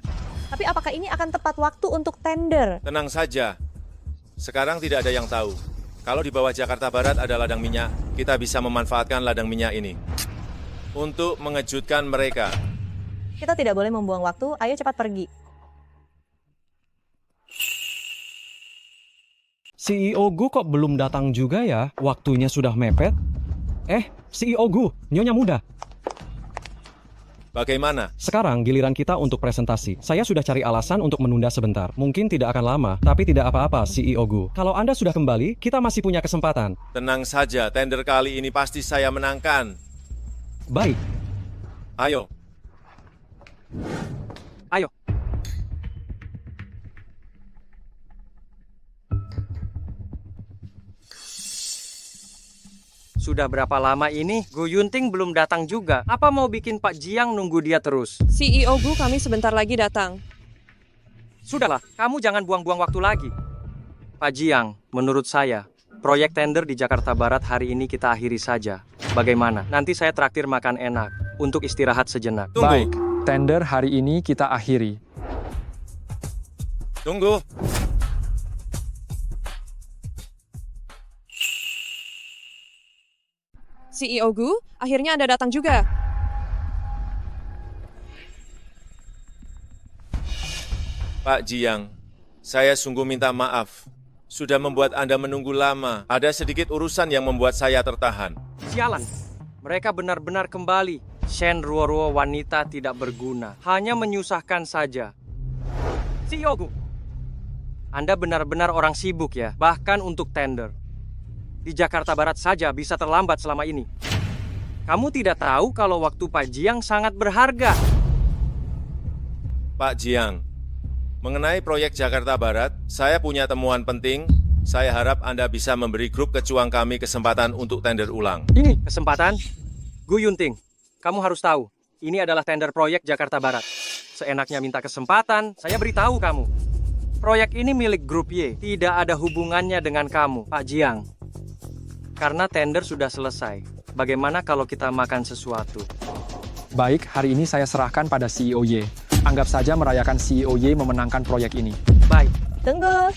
Tapi apakah ini akan tepat waktu untuk tender? Tenang saja. Sekarang tidak ada yang tahu. Kalau di bawah Jakarta Barat ada ladang minyak, kita bisa memanfaatkan ladang minyak ini untuk mengejutkan mereka. Kita tidak boleh membuang waktu, ayo cepat pergi. CEO Gu kok belum datang juga ya? Waktunya sudah mepet. CEO Gu, Nyonya Muda. Bagaimana? Sekarang giliran kita untuk presentasi. Saya sudah cari alasan untuk menunda sebentar. Mungkin tidak akan lama, tapi tidak apa-apa, CEO Gu. Kalau Anda sudah kembali, kita masih punya kesempatan. Tenang saja, tender kali ini pasti saya menangkan. Baik. Ayo. Ayo. Sudah berapa lama ini? Gu Yunting belum datang juga. Apa mau bikin Pak Jiang nunggu dia terus? CEO Gu, kami sebentar lagi datang. Sudahlah, kamu jangan buang-buang waktu lagi. Pak Jiang, menurut saya, proyek tender di Jakarta Barat hari ini kita akhiri saja. Bagaimana? Nanti saya traktir makan enak untuk istirahat sejenak. Tunggu. Baik, tender hari ini kita akhiri. Tunggu. CEO Gu, akhirnya Anda datang juga. Pak Jiang, saya sungguh minta maaf. Sudah membuat Anda menunggu lama. Ada sedikit urusan yang membuat saya tertahan. Sialan, mereka benar-benar kembali. Shen Ruo-Ruo wanita tidak berguna, hanya menyusahkan saja. CEO Gu, Anda benar-benar orang sibuk ya, bahkan untuk tender. Di Jakarta Barat saja bisa terlambat selama ini. Kamu tidak tahu kalau waktu Pak Jiang sangat berharga. Pak Jiang, mengenai proyek Jakarta Barat, saya punya temuan penting. Saya harap Anda bisa memberi grup kecuang kami kesempatan untuk tender ulang. Ini kesempatan? Gu Yunting, kamu harus tahu, ini adalah tender proyek Jakarta Barat. Seenaknya minta kesempatan, saya beritahu kamu. Proyek ini milik grup Y, tidak ada hubungannya dengan kamu, Pak Jiang. Karena tender sudah selesai, bagaimana kalau kita makan sesuatu? Baik, hari ini saya serahkan pada CEO Ye. Anggap saja merayakan CEO Y memenangkan proyek ini. Baik. Tunggu.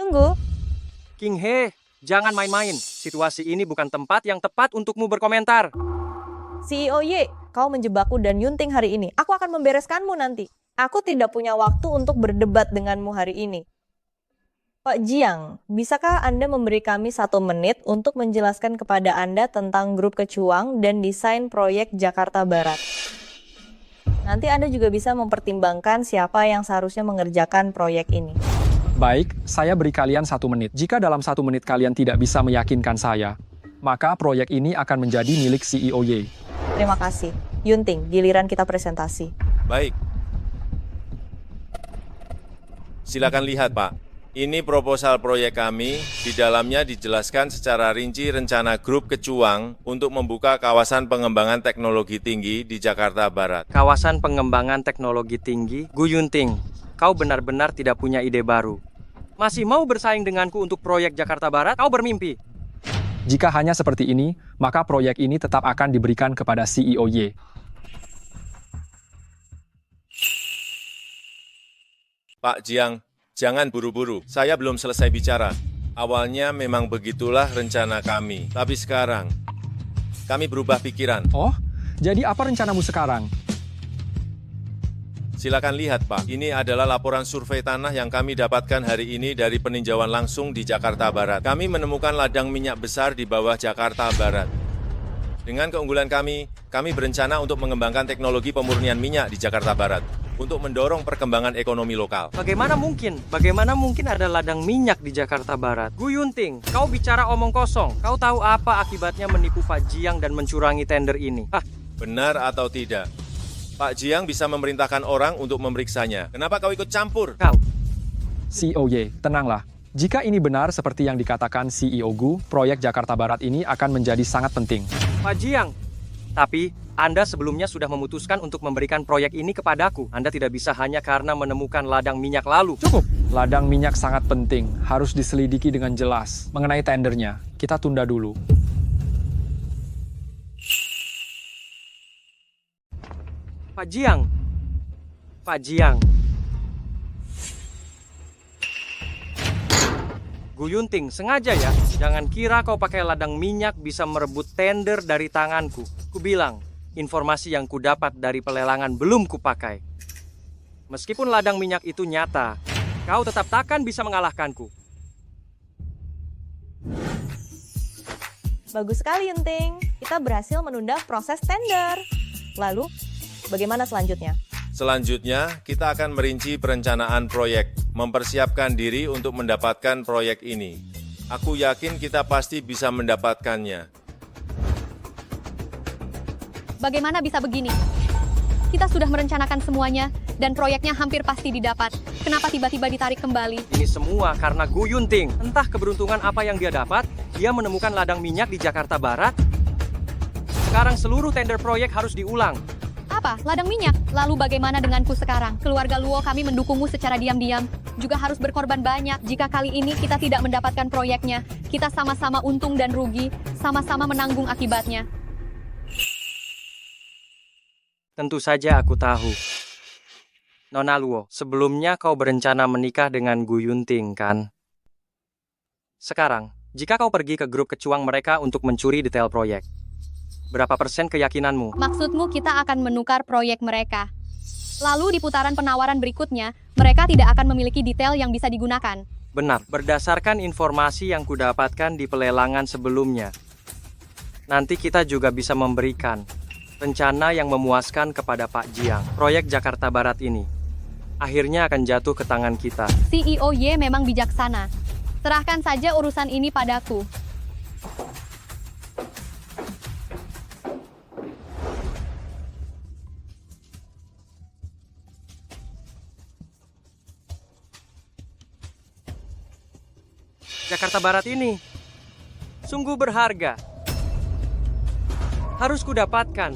Tunggu. King He, jangan main-main. Situasi ini bukan tempat yang tepat untukmu berkomentar. CEO Y, kau menjebakku dan Yunting hari ini. Aku akan membereskanmu nanti. Aku tidak punya waktu untuk berdebat denganmu hari ini. Pak Jiang, bisakah Anda memberi kami 1 menit untuk menjelaskan kepada Anda tentang grup kecuang dan desain proyek Jakarta Barat? Nanti Anda juga bisa mempertimbangkan siapa yang seharusnya mengerjakan proyek ini. Baik, saya beri kalian 1 menit. Jika dalam 1 menit kalian tidak bisa meyakinkan saya, maka proyek ini akan menjadi milik CEO Y. Terima kasih. Yunting, giliran kita presentasi. Baik. Silakan lihat, Pak. Ini proposal proyek kami, di dalamnya dijelaskan secara rinci rencana grup kecuang untuk membuka kawasan pengembangan teknologi tinggi di Jakarta Barat. Kawasan pengembangan teknologi tinggi, Gu Yunting, kau benar-benar tidak punya ide baru. Masih mau bersaing denganku untuk proyek Jakarta Barat? Kau bermimpi. Jika hanya seperti ini, maka proyek ini tetap akan diberikan kepada CEO Y. Pak Jiang, jangan buru-buru, saya belum selesai bicara. Awalnya memang begitulah rencana kami, tapi sekarang kami berubah pikiran. Oh, jadi apa rencanamu sekarang? Silakan lihat, Pak. Ini adalah laporan survei tanah yang kami dapatkan hari ini dari peninjauan langsung di Jakarta Barat. Kami menemukan ladang minyak besar di bawah Jakarta Barat. Dengan keunggulan kami berencana untuk mengembangkan teknologi pemurnian minyak di Jakarta Barat untuk mendorong perkembangan ekonomi lokal. Bagaimana mungkin? Bagaimana mungkin ada ladang minyak di Jakarta Barat? Gu Yunting, kau bicara omong kosong. Kau tahu apa akibatnya menipu Pak Jiang dan mencurangi tender ini? Benar atau tidak? Pak Jiang bisa memerintahkan orang untuk memeriksanya. Kenapa kau ikut campur? Kau. CEO Y, tenanglah. Jika ini benar seperti yang dikatakan CEO Gu, proyek Jakarta Barat ini akan menjadi sangat penting. Pak Jiang, tapi Anda sebelumnya sudah memutuskan untuk memberikan proyek ini kepadaku. Anda tidak bisa hanya karena menemukan ladang minyak lalu. Cukup. Ladang minyak sangat penting, harus diselidiki dengan jelas. Mengenai tendernya, kita tunda dulu. Pak Jiang. Pak Jiang. Gu Yunting, sengaja ya. Jangan kira kau pakai ladang minyak bisa merebut tender dari tanganku. Kubilang, informasi yang kudapat dari pelelangan belum kupakai. Meskipun ladang minyak itu nyata, kau tetap takkan bisa mengalahkanku. Bagus sekali, Yunting. Kita berhasil menunda proses tender. Lalu, bagaimana selanjutnya? Selanjutnya, kita akan merinci perencanaan proyek, mempersiapkan diri untuk mendapatkan proyek ini. Aku yakin kita pasti bisa mendapatkannya. Bagaimana bisa begini? Kita sudah merencanakan semuanya, dan proyeknya hampir pasti didapat. Kenapa tiba-tiba ditarik kembali? Ini semua karena Gu Yunting. Entah keberuntungan apa yang dia dapat, dia menemukan ladang minyak di Jakarta Barat. Sekarang seluruh tender proyek harus diulang. Apa? Ladang minyak? Lalu bagaimana denganku sekarang? Keluarga Luo kami mendukungmu secara diam-diam. Juga harus berkorban banyak. Jika kali ini kita tidak mendapatkan proyeknya, kita sama-sama untung dan rugi, sama-sama menanggung akibatnya. Tentu saja aku tahu. Nona Luo, sebelumnya kau berencana menikah dengan Gu Yunting, kan? Sekarang, jika kau pergi ke grup kecuang mereka untuk mencuri detail proyek, berapa persen keyakinanmu? Maksudmu kita akan menukar proyek mereka. Lalu di putaran penawaran berikutnya, mereka tidak akan memiliki detail yang bisa digunakan. Benar, berdasarkan informasi yang kudapatkan di pelelangan sebelumnya. Nanti kita juga bisa memberikan rencana yang memuaskan kepada Pak Jiang. Proyek Jakarta Barat ini akhirnya akan jatuh ke tangan kita. CEO Y memang bijaksana. Serahkan saja urusan ini padaku. Jakarta Barat ini sungguh berharga. Harus kudapatkan.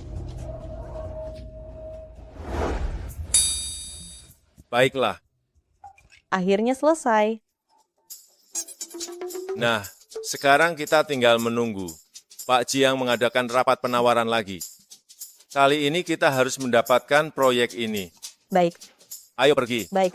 Baiklah. Akhirnya selesai. Nah, sekarang kita tinggal menunggu. Pak Jiang mengadakan rapat penawaran lagi. Kali ini kita harus mendapatkan proyek ini. Baik, Ayo pergi. baik.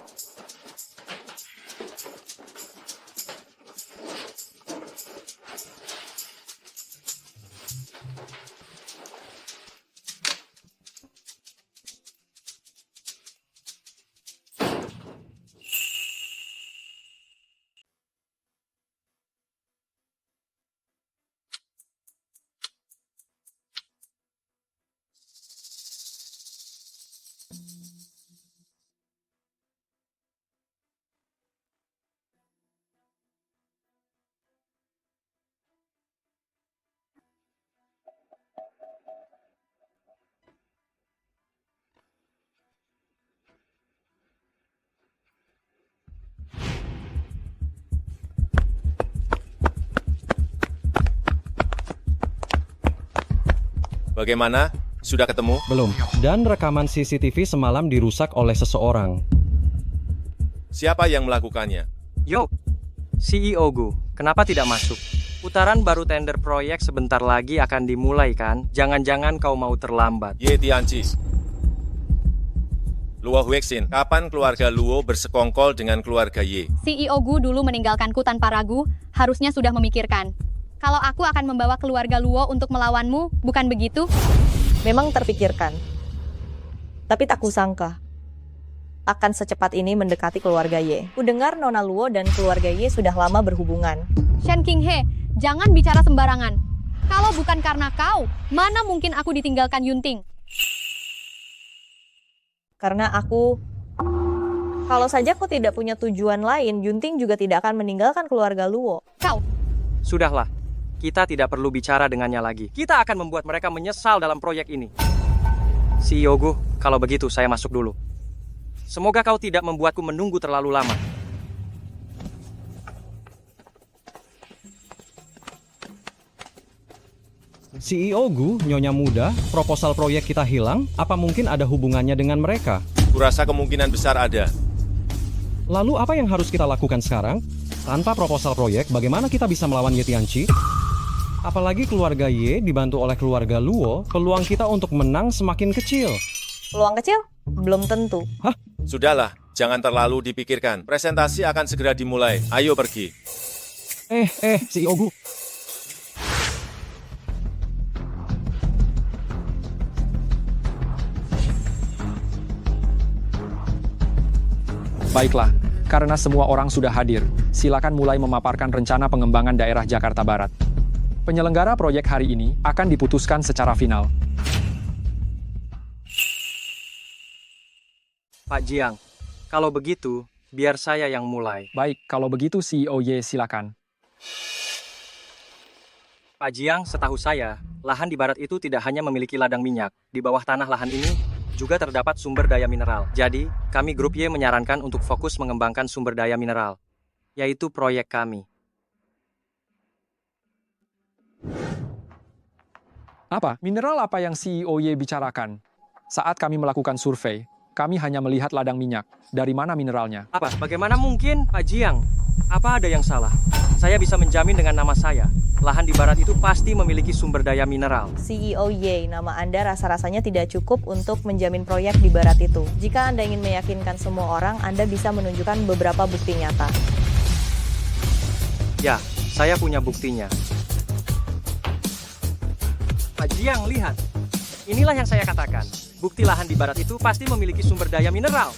Bagaimana? Sudah ketemu? Belum. Dan rekaman CCTV semalam dirusak oleh seseorang. Siapa yang melakukannya? Yo, CEO Gu, kenapa tidak masuk? Putaran baru tender proyek sebentar lagi akan dimulai kan? Jangan-jangan kau mau terlambat. Ye Tianqi. Luo Huixin, kapan keluarga Luo bersekongkol dengan keluarga Ye? CEO Gu dulu meninggalkanku tanpa ragu, harusnya sudah memikirkan. Kalau aku akan membawa keluarga Luo untuk melawanmu, bukan begitu? Memang terpikirkan. Tapi tak kusangka akan secepat ini mendekati keluarga Ye. Kudengar Nona Luo dan keluarga Ye sudah lama berhubungan. Shen Qinghe, jangan bicara sembarangan. Kalau bukan karena kau, mana mungkin aku ditinggalkan Yunting? Karena kalau saja kau tidak punya tujuan lain, Yunting juga tidak akan meninggalkan keluarga Luo. Kau. Sudahlah, kita tidak perlu bicara dengannya lagi. Kita akan membuat mereka menyesal dalam proyek ini. CEO Gu, kalau begitu saya masuk dulu. Semoga kau tidak membuatku menunggu terlalu lama. CEO Gu, Nyonya Muda, proposal proyek kita hilang, apa mungkin ada hubungannya dengan mereka? Kurasa kemungkinan besar ada. Lalu apa yang harus kita lakukan sekarang? Tanpa proposal proyek, bagaimana kita bisa melawan Ye Tianqi? Apalagi keluarga Ye dibantu oleh keluarga Luo, peluang kita untuk menang semakin kecil. Peluang kecil? Belum tentu. Hah? Sudahlah, jangan terlalu dipikirkan. Presentasi akan segera dimulai. Ayo pergi. CEO Gu. Baiklah, karena semua orang sudah hadir, silakan mulai memaparkan rencana pengembangan daerah Jakarta Barat. Penyelenggara proyek hari ini akan diputuskan secara final. Pak Jiang, kalau begitu, biar saya yang mulai. Baik, kalau begitu CEO Ye silakan. Pak Jiang, setahu saya, lahan di barat itu tidak hanya memiliki ladang minyak. Di bawah tanah lahan ini juga terdapat sumber daya mineral. Jadi, kami Grup Y menyarankan untuk fokus mengembangkan sumber daya mineral, yaitu proyek kami. Apa? Mineral apa yang CEO Ye bicarakan? Saat kami melakukan survei, kami hanya melihat ladang minyak. Dari mana mineralnya? Apa? Bagaimana mungkin, Pak Jiang? Apa ada yang salah? Saya bisa menjamin dengan nama saya, lahan di barat itu pasti memiliki sumber daya mineral. CEO Ye, nama Anda rasa-rasanya tidak cukup untuk menjamin proyek di barat itu. Jika Anda ingin meyakinkan semua orang, Anda bisa menunjukkan beberapa bukti nyata. Ya, saya punya buktinya. Pak Jiang, lihat. Inilah yang saya katakan. Bukti lahan di barat itu pasti memiliki sumber daya mineral.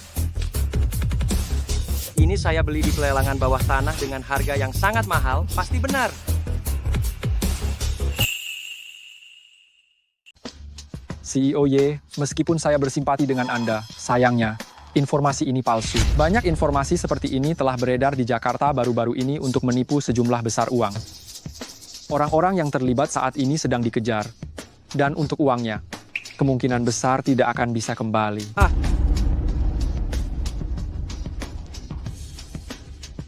Ini saya beli di pelelangan bawah tanah dengan harga yang sangat mahal, pasti benar. CEO Ye, meskipun saya bersimpati dengan Anda, sayangnya, informasi ini palsu. Banyak informasi seperti ini telah beredar di Jakarta baru-baru ini untuk menipu sejumlah besar uang. Orang-orang yang terlibat saat ini sedang dikejar. Dan untuk uangnya, kemungkinan besar tidak akan bisa kembali.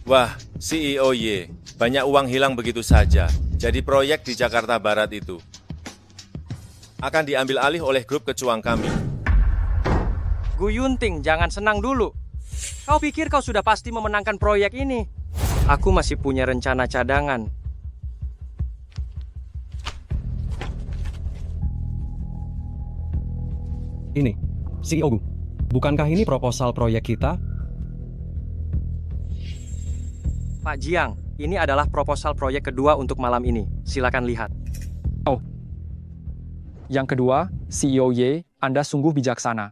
Wah, CEO Ye, banyak uang hilang begitu saja. Jadi proyek di Jakarta Barat itu akan diambil alih oleh grup kecuang kami. Gu Yunting, jangan senang dulu. Kau pikir kau sudah pasti memenangkan proyek ini? Aku masih punya rencana cadangan. Ini, CEO Gu. Bukankah ini proposal proyek kita? Pak Jiang, ini adalah proposal proyek kedua untuk malam ini. Silakan lihat. Oh. Yang kedua, CEO Ye, Anda sungguh bijaksana.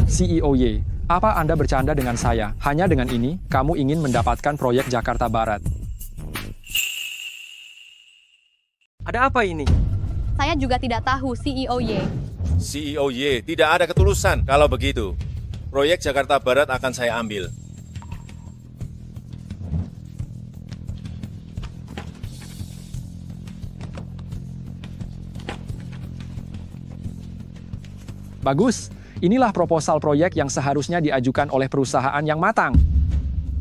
CEO Ye, apa Anda bercanda dengan saya? Hanya dengan ini, kamu ingin mendapatkan proyek Jakarta Barat. Ada apa ini? Saya juga tidak tahu, CEO Ye. CEO Y, tidak ada ketulusan. Kalau begitu, proyek Jakarta Barat akan saya ambil. Bagus, inilah proposal proyek yang seharusnya diajukan oleh perusahaan yang matang.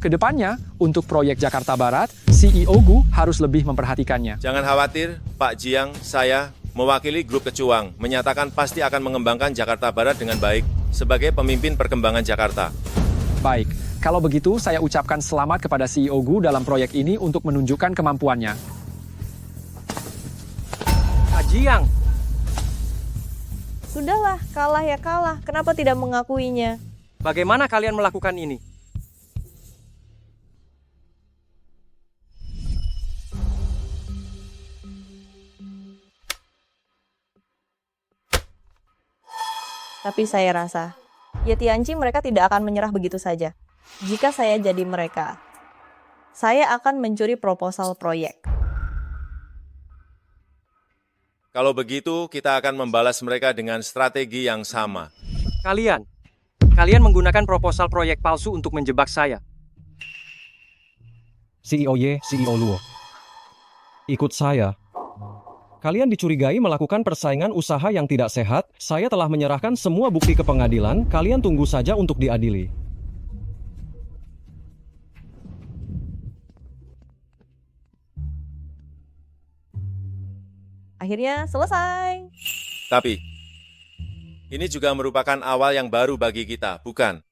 Kedepannya, untuk proyek Jakarta Barat, CEO Gu harus lebih memperhatikannya. Jangan khawatir, Pak Jiang, saya mewakili grup Kecuang, menyatakan pasti akan mengembangkan Jakarta Barat dengan baik sebagai pemimpin perkembangan Jakarta. Baik, kalau begitu saya ucapkan selamat kepada CEO Gu dalam proyek ini untuk menunjukkan kemampuannya. Pak Jiang, Sudahlah, kalah ya kalah. Kenapa tidak mengakuinya? bagaimana kalian melakukan ini? Tapi saya rasa, ya Tianqi mereka tidak akan menyerah begitu saja. Jika saya jadi mereka, saya akan mencuri proposal proyek. Kalau begitu, kita akan membalas mereka dengan strategi yang sama. Kalian menggunakan proposal proyek palsu untuk menjebak saya. CEO Ye, CEO Luo. Ikut saya. Kalian dicurigai melakukan persaingan usaha yang tidak sehat. Saya telah menyerahkan semua bukti ke pengadilan. Kalian tunggu saja untuk diadili. Akhirnya selesai. Tapi, ini juga merupakan awal yang baru bagi kita, bukan?